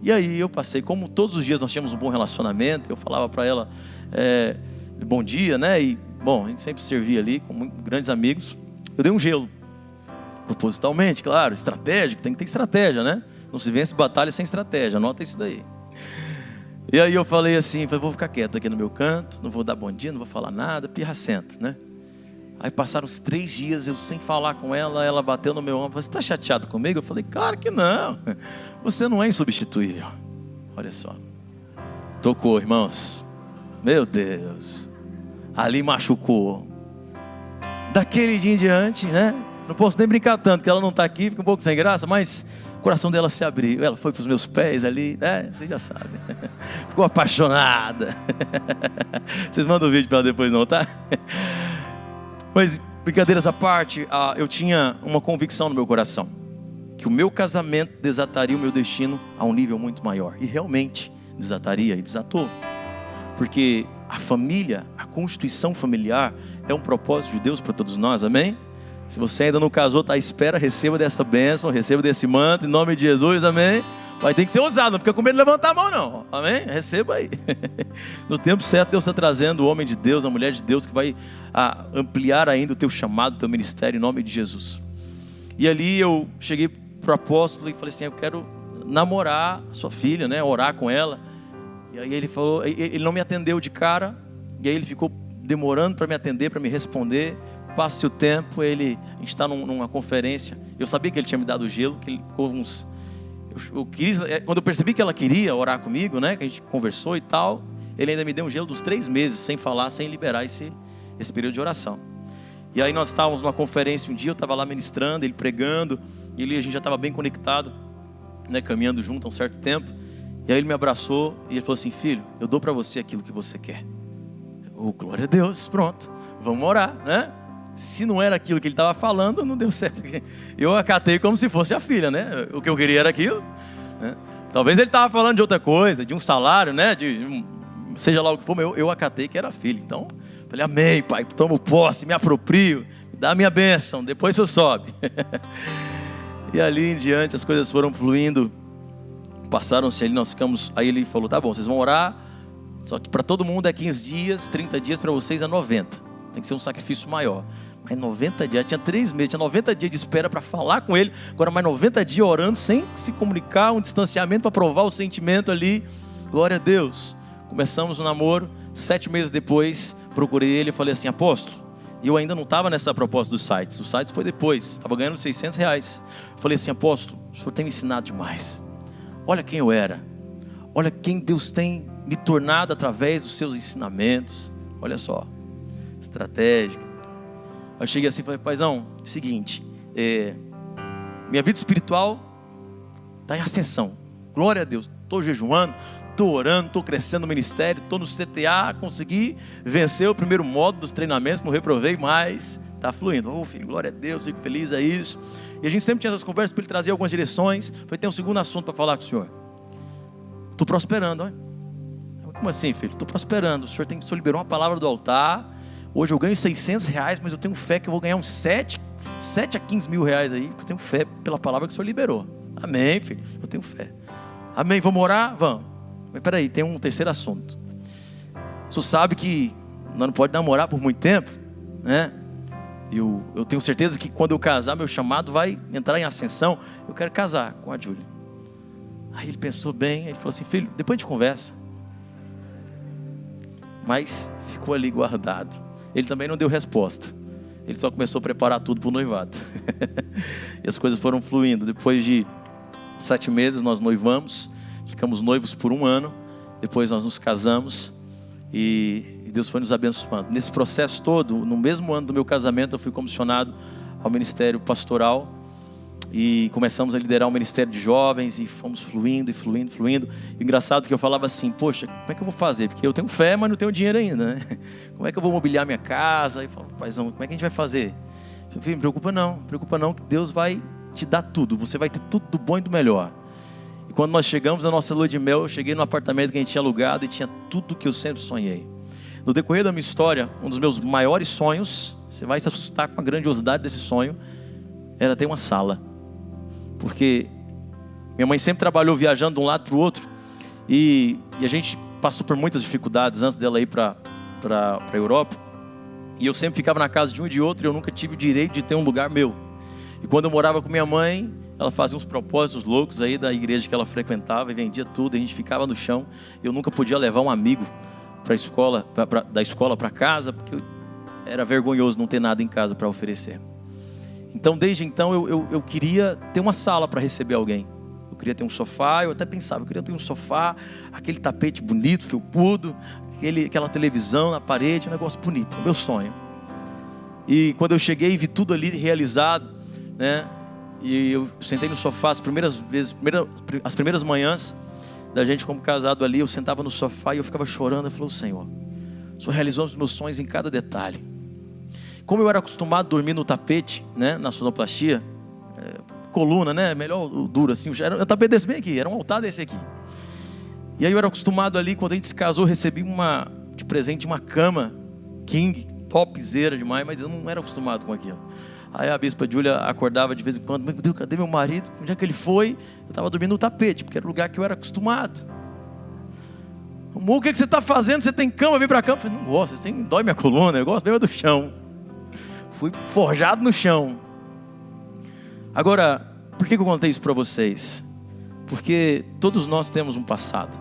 E aí eu passei, como todos os dias nós tínhamos um bom relacionamento, eu falava para ela, bom dia, né? E, bom, a gente sempre servia ali com grandes amigos. Eu dei um gelo, propositalmente, claro, estratégico, tem que ter estratégia, né? Não se vence batalha sem estratégia, anota isso daí. E aí eu falei assim, vou ficar quieto aqui no meu canto, não vou dar bom dia, não vou falar nada, pirracento, né? Aí passaram uns 3 dias, eu sem falar com ela, ela bateu no meu ombro, você está chateado comigo? Eu falei, claro que não, você não é insubstituível. Olha só, tocou, irmãos, meu Deus, ali machucou. Daquele dia em diante, né? Não posso nem brincar tanto, que ela não está aqui, fica um pouco sem graça, mas o coração dela se abriu, ela foi para os meus pés ali, né? Você já sabe, ficou apaixonada. Vocês mandam o vídeo para ela depois não, tá? Mas, brincadeiras à parte, eu tinha uma convicção no meu coração, que o meu casamento desataria o meu destino a um nível muito maior. E realmente desataria e desatou. Porque a família, a constituição familiar é um propósito de Deus para todos nós, amém? Se você ainda não casou, está à espera, receba dessa bênção, receba desse manto, em nome de Jesus, amém? Vai ter que ser ousado, não fica com medo de levantar a mão não, amém? Receba aí. No tempo certo, Deus está trazendo o homem de Deus, a mulher de Deus, que vai ampliar ainda o teu chamado, o teu ministério, em nome de Jesus. E ali eu cheguei para o apóstolo e falei assim, eu quero namorar a sua filha, né? Orar com ela. E aí ele falou, ele não me atendeu de cara, e aí ele ficou demorando para me atender, para me responder. Passa o tempo, a gente está numa conferência, eu sabia que ele tinha me dado gelo, que ele ficou uns... quando eu percebi que ela queria orar comigo, né, que a gente conversou e tal, ele ainda me deu um gelo dos 3 meses, sem falar, sem liberar esse período de oração. E aí nós estávamos numa conferência um dia, eu estava lá ministrando, ele pregando, e a gente já estava bem conectado, né, caminhando junto há um certo tempo. E aí ele me abraçou e ele falou assim, filho, eu dou para você aquilo que você quer. Glória a Deus, pronto, vamos orar, né? Se não era aquilo que ele estava falando, não deu certo. Eu acatei como se fosse a filha, né? O que eu queria era aquilo, né? Talvez ele estava falando de outra coisa, de um salário, né? De seja lá o que for, eu acatei que era filho. Então, falei, amém, pai, tomo posse, me aproprio, me dá a minha bênção, depois você sobe. E ali em diante as coisas foram fluindo, passaram-se ali, nós ficamos, aí ele falou, tá bom, vocês vão orar, só que para todo mundo é 15 dias, 30 dias, para vocês é 90, tem que ser um sacrifício maior. Mas 90 dias, tinha 3 meses, tinha 90 dias de espera para falar com ele, agora mais 90 dias orando, sem se comunicar, um distanciamento para provar o sentimento ali, glória a Deus. Começamos o namoro, 7 meses depois, procurei ele e falei assim, apóstolo, e eu ainda não estava nessa proposta dos sites, os sites foi depois, estava ganhando R$600. Falei assim, apóstolo, o senhor tem me ensinado demais, olha quem eu era, olha quem Deus tem me tornado através dos seus ensinamentos, olha só, estratégico. Eu cheguei assim e falei, paizão, seguinte, minha vida espiritual está em ascensão, glória a Deus, estou jejuando, estou orando, estou crescendo no ministério, estou no CTA, consegui vencer o primeiro módulo dos treinamentos, não reprovei mais, está fluindo. Filho, glória a Deus, fico feliz, é isso. E a gente sempre tinha essas conversas para ele trazer algumas direções. Falei, tem um segundo assunto para falar com o senhor. Estou prosperando, olha. Como assim, filho? Estou prosperando, o senhor liberou uma palavra do altar, hoje eu ganho R$600, mas eu tenho fé que eu vou ganhar uns 7 a 15 mil reais aí, porque eu tenho fé pela palavra que o senhor liberou. Amém, filho, eu tenho fé. Amém, vamos orar? Vamos. Mas peraí, tem um terceiro assunto. O senhor sabe que nós não podemos namorar por muito tempo, né? Eu tenho certeza que quando eu casar, meu chamado vai entrar em ascensão. Eu quero casar com a Júlia. Aí ele pensou bem, ele falou assim, filho, depois a gente conversa. Mas ficou ali guardado. Ele também não deu resposta. Ele só começou a preparar tudo para o noivado. E as coisas foram fluindo. Depois de 7 meses nós noivamos. Ficamos noivos por 1 ano, depois nós nos casamos e Deus foi nos abençoando. Nesse processo todo, no mesmo ano do meu casamento, eu fui comissionado ao ministério pastoral e começamos a liderar o ministério de jovens e fomos fluindo e fluindo, fluindo. E engraçado que eu falava assim, poxa, como é que eu vou fazer? Porque eu tenho fé, mas não tenho dinheiro ainda, né? Como é que eu vou mobiliar minha casa? E eu falo, paizão, como é que a gente vai fazer? Eu falei, me preocupa não, que Deus vai te dar tudo, você vai ter tudo do bom e do melhor. E quando nós chegamos na nossa lua de mel, eu cheguei no apartamento que a gente tinha alugado e tinha tudo que eu sempre sonhei. No decorrer da minha história, um dos meus maiores sonhos, você vai se assustar com a grandiosidade desse sonho, era ter uma sala. Porque minha mãe sempre trabalhou viajando de um lado para o outro e a gente passou por muitas dificuldades antes dela ir para a Europa. E eu sempre ficava na casa de um e de outro e eu nunca tive o direito de ter um lugar meu. E quando eu morava com minha mãe, ela fazia uns propósitos loucos aí da igreja que ela frequentava e vendia tudo, e a gente ficava no chão. Eu nunca podia levar um amigo para a escola, da escola para casa, porque era vergonhoso não ter nada em casa para oferecer. Então, desde então, eu queria ter uma sala para receber alguém. Eu queria ter um sofá, eu até pensava, eu queria ter um sofá, aquele tapete bonito, felpudo, aquela televisão na parede, um negócio bonito, é o meu sonho. E quando eu cheguei e vi tudo ali realizado, né? E eu sentei no sofá as primeiras manhãs da gente como casado ali, eu sentava no sofá e eu ficava chorando. Eu falei, Senhor, o Senhor realizou os meus sonhos em cada detalhe. Como eu era acostumado a dormir no tapete, né, na sonoplastia, coluna, né, melhor o duro assim, era um tapete desse bem aqui, era um altar desse aqui. E aí eu era acostumado ali, quando a gente se casou, eu recebi de presente uma cama king, topzera demais, mas eu não era acostumado com aquilo. Aí a bispa Júlia acordava de vez em quando, meu Deus, cadê meu marido? Onde é que ele foi? Eu estava dormindo no tapete, porque era o lugar que eu era acostumado. Amor, o que você está fazendo? Você tem cama, vem para cá. Eu falei, não gosto, dói minha coluna, eu gosto mesmo do chão. Fui forjado no chão. Agora, por que eu contei isso para vocês? Porque todos nós temos um passado.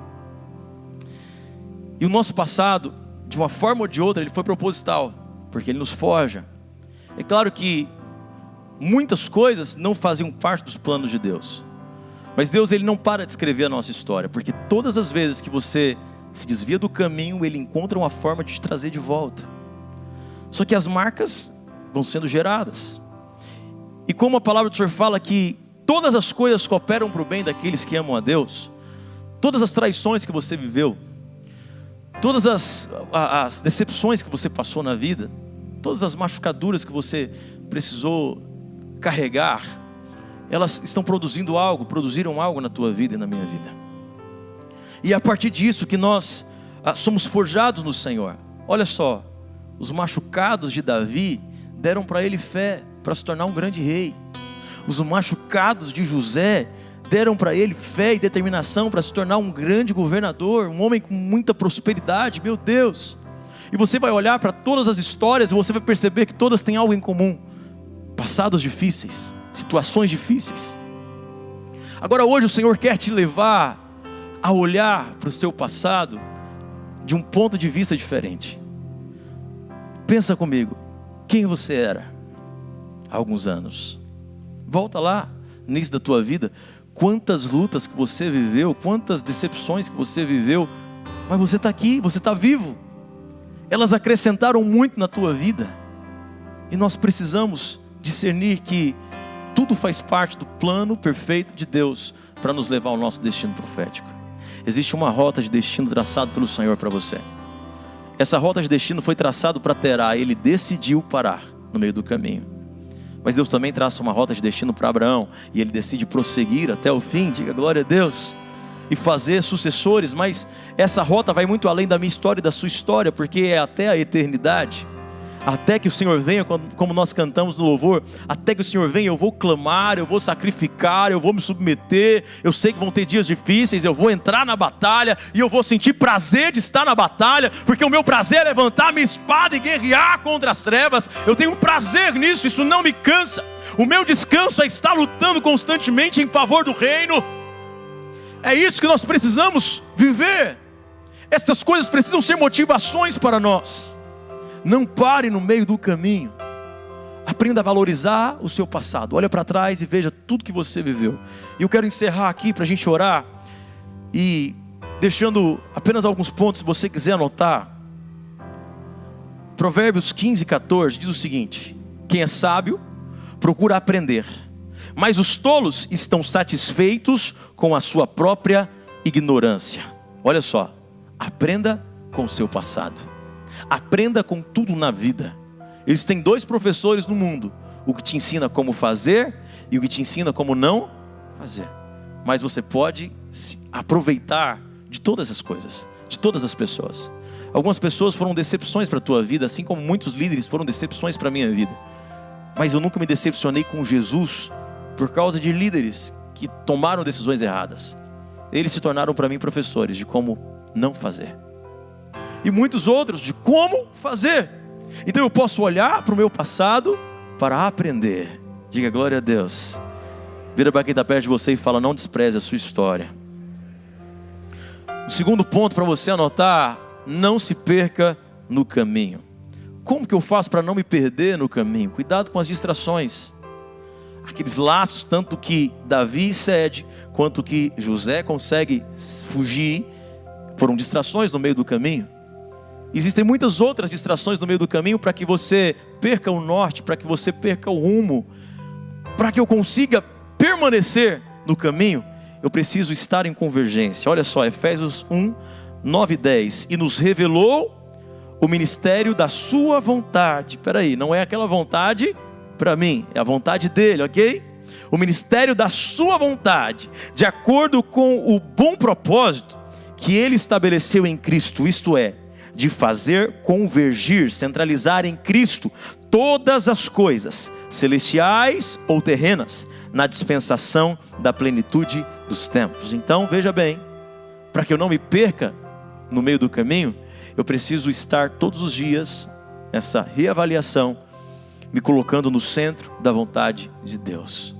E o nosso passado, de uma forma ou de outra, ele foi proposital, porque ele nos forja. É claro que muitas coisas não faziam parte dos planos de Deus. Mas Deus, ele não para de escrever a nossa história, porque todas as vezes que você se desvia do caminho, ele encontra uma forma de te trazer de volta. Só que as marcas vão sendo geradas. E como a palavra do Senhor fala que todas as coisas cooperam para o bem daqueles que amam a Deus, todas as traições que você viveu, todas as decepções que você passou na vida, todas as machucaduras que você precisou carregar, elas estão produziram algo na tua vida e na minha vida. E é a partir disso que nós somos forjados no Senhor. Olha só, os machucados de Davi deram para ele fé para se tornar um grande rei. Os machucados de José deram para ele fé e determinação para se tornar um grande governador, um homem com muita prosperidade. Meu Deus! E você vai olhar para todas as histórias e você vai perceber que todas têm algo em comum: passados difíceis, situações difíceis. Agora hoje o Senhor quer te levar a olhar para o seu passado de um ponto de vista diferente. Pensa comigo, quem você era há alguns anos? Volta lá, no início da tua vida, quantas lutas que você viveu, quantas decepções que você viveu, mas você está aqui, você está vivo. Elas acrescentaram muito na tua vida, e nós precisamos discernir que tudo faz parte do plano perfeito de Deus para nos levar ao nosso destino profético. Existe uma rota de destino traçada pelo Senhor para você. Essa rota de destino foi traçada para Terá, ele decidiu parar no meio do caminho. Mas Deus também traça uma rota de destino para Abraão, e ele decide prosseguir até o fim, diga glória a Deus, e fazer sucessores. Mas essa rota vai muito além da minha história e da sua história, porque é até a eternidade. Até que o Senhor venha, como nós cantamos no louvor, até que o Senhor venha, eu vou clamar, eu vou sacrificar, eu vou me submeter. Eu sei que vão ter dias difíceis, eu vou entrar na batalha, e eu vou sentir prazer de estar na batalha, porque o meu prazer é levantar minha espada e guerrear contra as trevas. Eu tenho prazer nisso, isso não me cansa. O meu descanso é estar lutando constantemente em favor do reino. É isso que nós precisamos viver. Estas coisas precisam ser motivações para nós. Não pare no meio do caminho. Aprenda a valorizar o seu passado. Olha para trás e veja tudo que você viveu. E eu quero encerrar aqui para a gente orar, e deixando apenas alguns pontos, se você quiser anotar. Provérbios 15:14 diz o seguinte: quem é sábio procura aprender, mas os tolos estão satisfeitos com a sua própria ignorância. Olha só, aprenda com o seu passado. Aprenda com tudo na vida. Existem dois professores no mundo: o que te ensina como fazer e o que te ensina como não fazer. Mas você pode aproveitar de todas as coisas, de todas as pessoas. Algumas pessoas foram decepções para a tua vida, assim como muitos líderes foram decepções para a minha vida. Mas eu nunca me decepcionei com Jesus por causa de líderes que tomaram decisões erradas. Eles se tornaram para mim professores de como não fazer, e muitos outros de como fazer. Então eu posso olhar para o meu passado para aprender. Diga glória a Deus. Vira para quem está perto de você e fala: não despreze a sua história. O segundo ponto para você anotar: não se perca no caminho. Como que eu faço para não me perder no caminho? Cuidado com as distrações. Aqueles laços, tanto que Davi cede, quanto que José consegue fugir, foram distrações no meio do caminho. Existem muitas outras distrações no meio do caminho para que você perca o norte, para que você perca o rumo. Para que eu consiga permanecer no caminho, eu preciso estar em convergência. Olha só, Efésios 1, 9 e 10. E nos revelou o ministério da sua vontade. Espera aí, não é aquela vontade para mim, é a vontade dele, ok? O ministério da sua vontade, de acordo com o bom propósito que ele estabeleceu em Cristo, isto é, de fazer convergir, centralizar em Cristo todas as coisas, celestiais ou terrenas, na dispensação da plenitude dos tempos. Então veja bem, para que eu não me perca no meio do caminho, eu preciso estar todos os dias nessa reavaliação, me colocando no centro da vontade de Deus.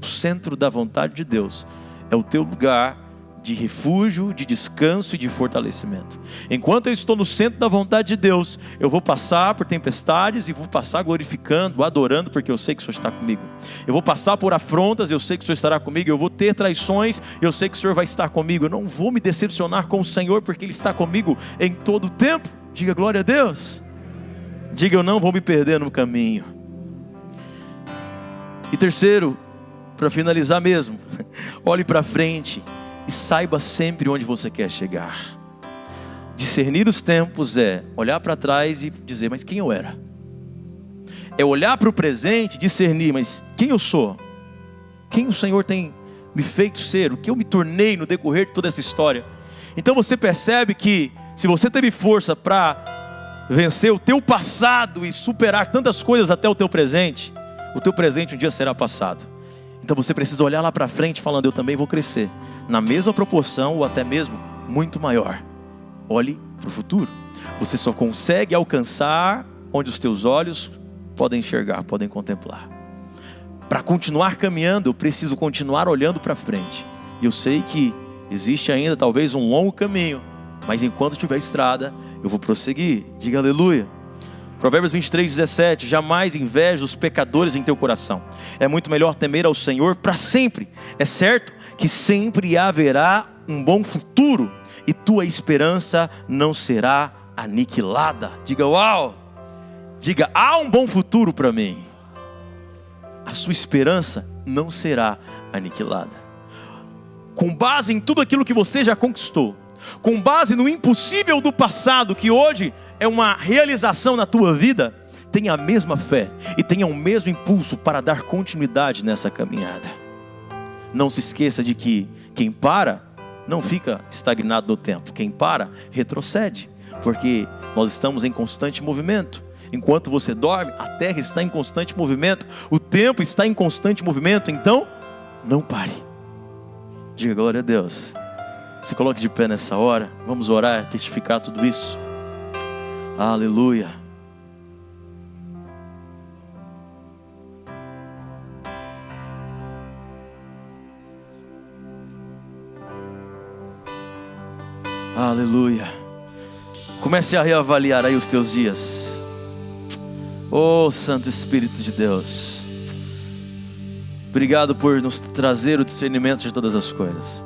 O centro da vontade de Deus é o teu lugar de refúgio, de descanso e de fortalecimento. Enquanto eu estou no centro da vontade de Deus, eu vou passar por tempestades e vou passar glorificando, adorando, porque eu sei que o Senhor está comigo. Eu vou passar por afrontas, eu sei que o Senhor estará comigo. Eu vou ter traições, eu sei que o Senhor vai estar comigo. Eu não vou me decepcionar com o Senhor, porque Ele está comigo em todo o tempo. Diga glória a Deus. Diga: eu não vou me perder no caminho. E terceiro, para finalizar mesmo, olhe para frente e saiba sempre onde você quer chegar. Discernir os tempos é olhar para trás e dizer: mas quem eu era? É olhar para o presente e discernir: mas quem eu sou? Quem o Senhor tem me feito ser? O que eu me tornei no decorrer de toda essa história? Então você percebe que Se você teve força para vencer o teu passado e superar tantas coisas até o teu presente um dia será passado. Então você precisa olhar lá para frente falando, eu também vou crescer, na mesma proporção ou até mesmo muito maior. Olhe para o futuro. Você só consegue alcançar onde os teus olhos podem enxergar, podem contemplar. Para continuar caminhando, eu preciso continuar olhando para frente. E eu sei que existe ainda talvez um longo caminho, mas enquanto tiver estrada, eu vou prosseguir. Diga aleluia. Provérbios 23:17, jamais inveja os pecadores em teu coração. É muito melhor temer ao Senhor para sempre. É certo que sempre haverá um bom futuro e tua esperança não será aniquilada. Diga uau! Diga, há um bom futuro para mim. A sua esperança não será aniquilada. Com base em tudo aquilo que você já conquistou, com base no impossível do passado, que hoje é uma realização na tua vida, tenha a mesma fé e tenha o mesmo impulso para dar continuidade nessa caminhada. Não se esqueça de que quem para, não fica estagnado no tempo. Quem para, retrocede, porque nós estamos em constante movimento. Enquanto você dorme, a terra está em constante movimento, o tempo está em constante movimento, então, não pare. Diga glória a Deus. Se coloque de pé nessa hora, vamos orar, testificar tudo isso. Aleluia. Aleluia. Comece a reavaliar aí os teus dias. Oh, Santo Espírito de Deus, obrigado por nos trazer o discernimento de todas as coisas.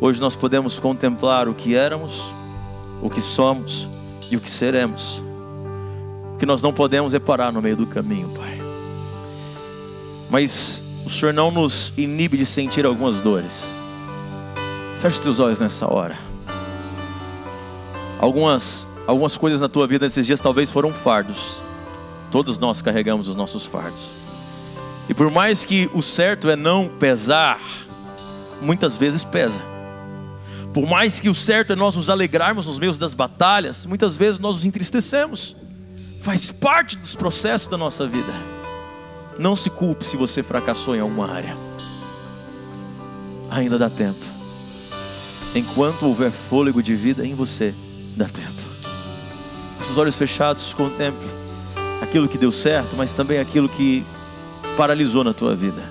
Hoje nós podemos contemplar o que éramos, o que somos e o que seremos. O que nós não podemos é parar no meio do caminho, Pai. Mas o Senhor não nos inibe de sentir algumas dores. Feche os teus olhos nessa hora. Algumas coisas na tua vida nesses dias talvez foram fardos. Todos nós carregamos os nossos fardos. E por mais que o certo é não pesar, muitas vezes pesa. Por mais que o certo é nós nos alegrarmos nos meios das batalhas, muitas vezes nós nos entristecemos. Faz parte dos processos da nossa vida. Não se culpe se você fracassou em alguma área. Ainda dá tempo. Enquanto houver fôlego de vida em você, dá tempo. Com seus olhos fechados, contemple aquilo que deu certo, mas também aquilo que paralisou na tua vida.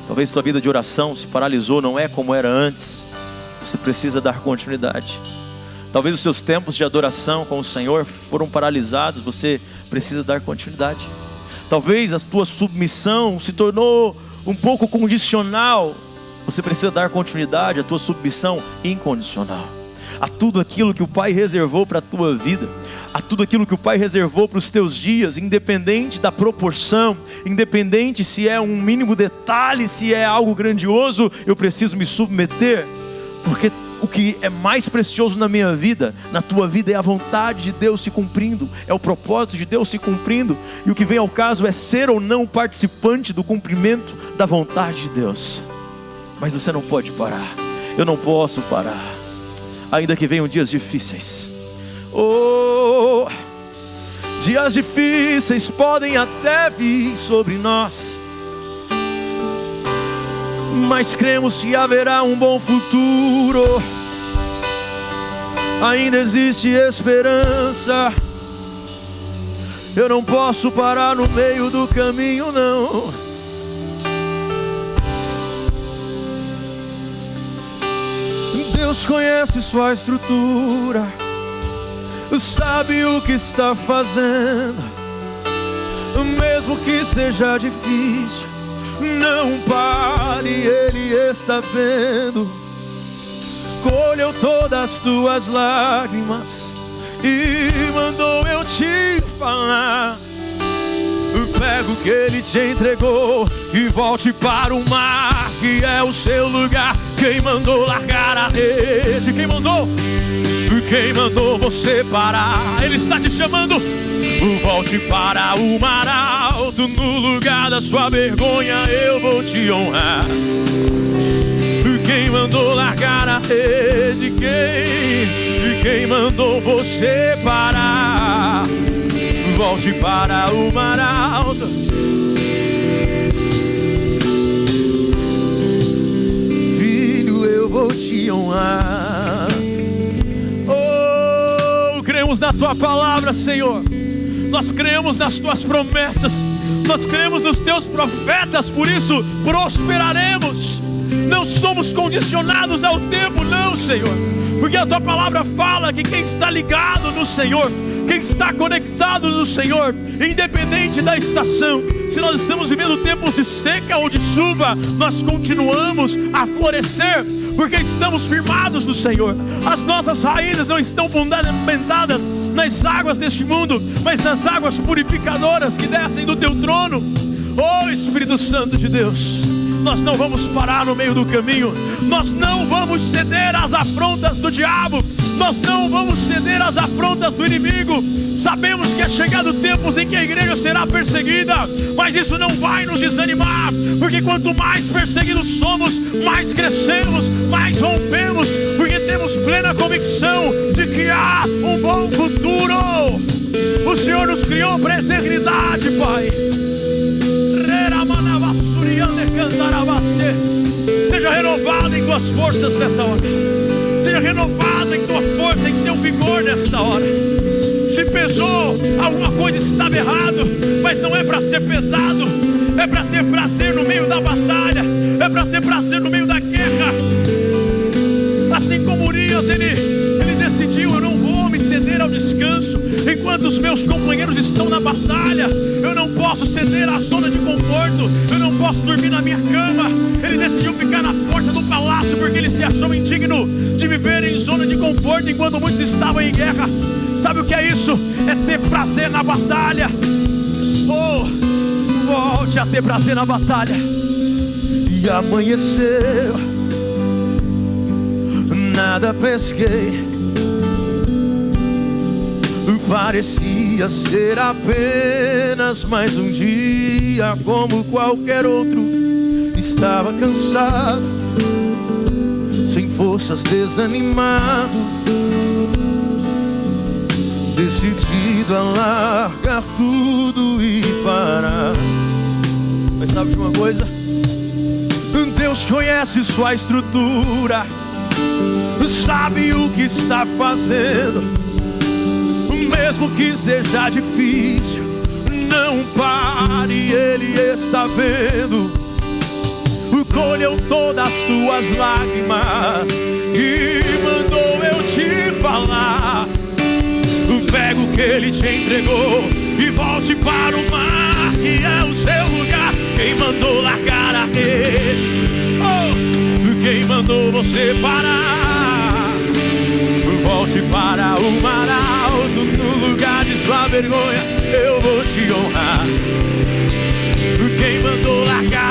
Talvez tua vida de oração se paralisou, não é como era antes. Você precisa dar continuidade. Talvez os seus tempos de adoração com o Senhor foram paralisados, você precisa dar continuidade. Talvez a tua submissão se tornou um pouco condicional, você precisa dar continuidade à tua submissão incondicional. A tudo aquilo que o Pai reservou para a tua vida, a tudo aquilo que o Pai reservou para os teus dias, independente da proporção, independente se é um mínimo detalhe, se é algo grandioso, eu preciso me submeter, porque o que é mais precioso na minha vida, na tua vida, é a vontade de Deus se cumprindo, é o propósito de Deus se cumprindo, e o que vem ao caso é ser ou não participante do cumprimento da vontade de Deus. Mas você não pode parar, eu não posso parar, ainda que venham dias difíceis. Oh, dias difíceis podem até vir sobre nós, mas cremos que haverá um bom futuro. Ainda existe esperança. Eu não posso parar no meio do caminho, não. Deus conhece sua estrutura, sabe o que está fazendo. Mesmo que seja difícil, não pare, Ele está vendo. Colheu todas as tuas lágrimas e mandou eu te falar. Pega o que Ele te entregou e volte para o mar, que é o seu lugar. Quem mandou largar a rede? Quem mandou? Quem mandou você parar? Ele está te chamando. Volte para o mar alto, no lugar da sua vergonha eu vou te honrar. Quem mandou largar a rede? Quem mandou você parar? Volte para o mar alto. Filho, eu vou te honrar. Oh, cremos na tua palavra, Senhor. Nós cremos nas tuas promessas. Nós cremos nos teus profetas. Por isso prosperaremos. Não somos condicionados ao tempo, não, Senhor. Porque a tua palavra fala que quem está ligado no Senhor, quem está conectado no Senhor, independente da estação, se nós estamos vivendo tempos de seca ou de chuva, nós continuamos a florescer, porque estamos firmados no Senhor. As nossas raízes não estão fundamentadas nas águas deste mundo, mas nas águas purificadoras que descem do teu trono. Oh Espírito Santo de Deus, nós não vamos parar no meio do caminho. Nós não vamos ceder às afrontas do diabo. Nós não vamos ceder às afrontas do inimigo. Sabemos que é chegado tempos em que a igreja será perseguida, mas isso não vai nos desanimar, porque quanto mais perseguidos somos, mais crescemos, mais rompemos, porque temos plena convicção de que há um bom futuro. O Senhor nos criou para a eternidade, Pai. Seja renovado em tuas forças nessa hora. Seja renovado em tua força, em teu vigor nesta hora. Se pesou, alguma coisa estava errado, mas não é para ser pesado. É para ter prazer no meio da batalha. É para ter prazer no meio da guerra. Assim como Urias, ele decidiu: eu não vou me ceder ao descanso enquanto os meus companheiros estão na batalha. Eu não posso ceder à zona de conforto. Eu não posso dormir na minha cama. Ele decidiu ficar na porta do palácio porque ele se achou indigno de viver em zona de conforto enquanto muitos estavam em guerra. Sabe o que é isso? É ter prazer na batalha. Oh, volte a ter prazer na batalha. E amanheceu, nada pesquei. Parecia ser apenas mais um dia como qualquer outro. Estava cansado, sem forças, desanimado, decidido a largar tudo e parar. Mas sabe de uma coisa? Deus conhece sua estrutura, sabe o que está fazendo. Mesmo que seja difícil, não pare, Ele está vendo. Colheu todas as tuas lágrimas e mandou eu te falar. Pega o que Ele te entregou e volte para o mar, que é o seu lugar. Quem mandou largar a rede? Oh, quem mandou você parar? Volte para o mar alto, no lugar de sua vergonha eu vou te honrar. Quem mandou largar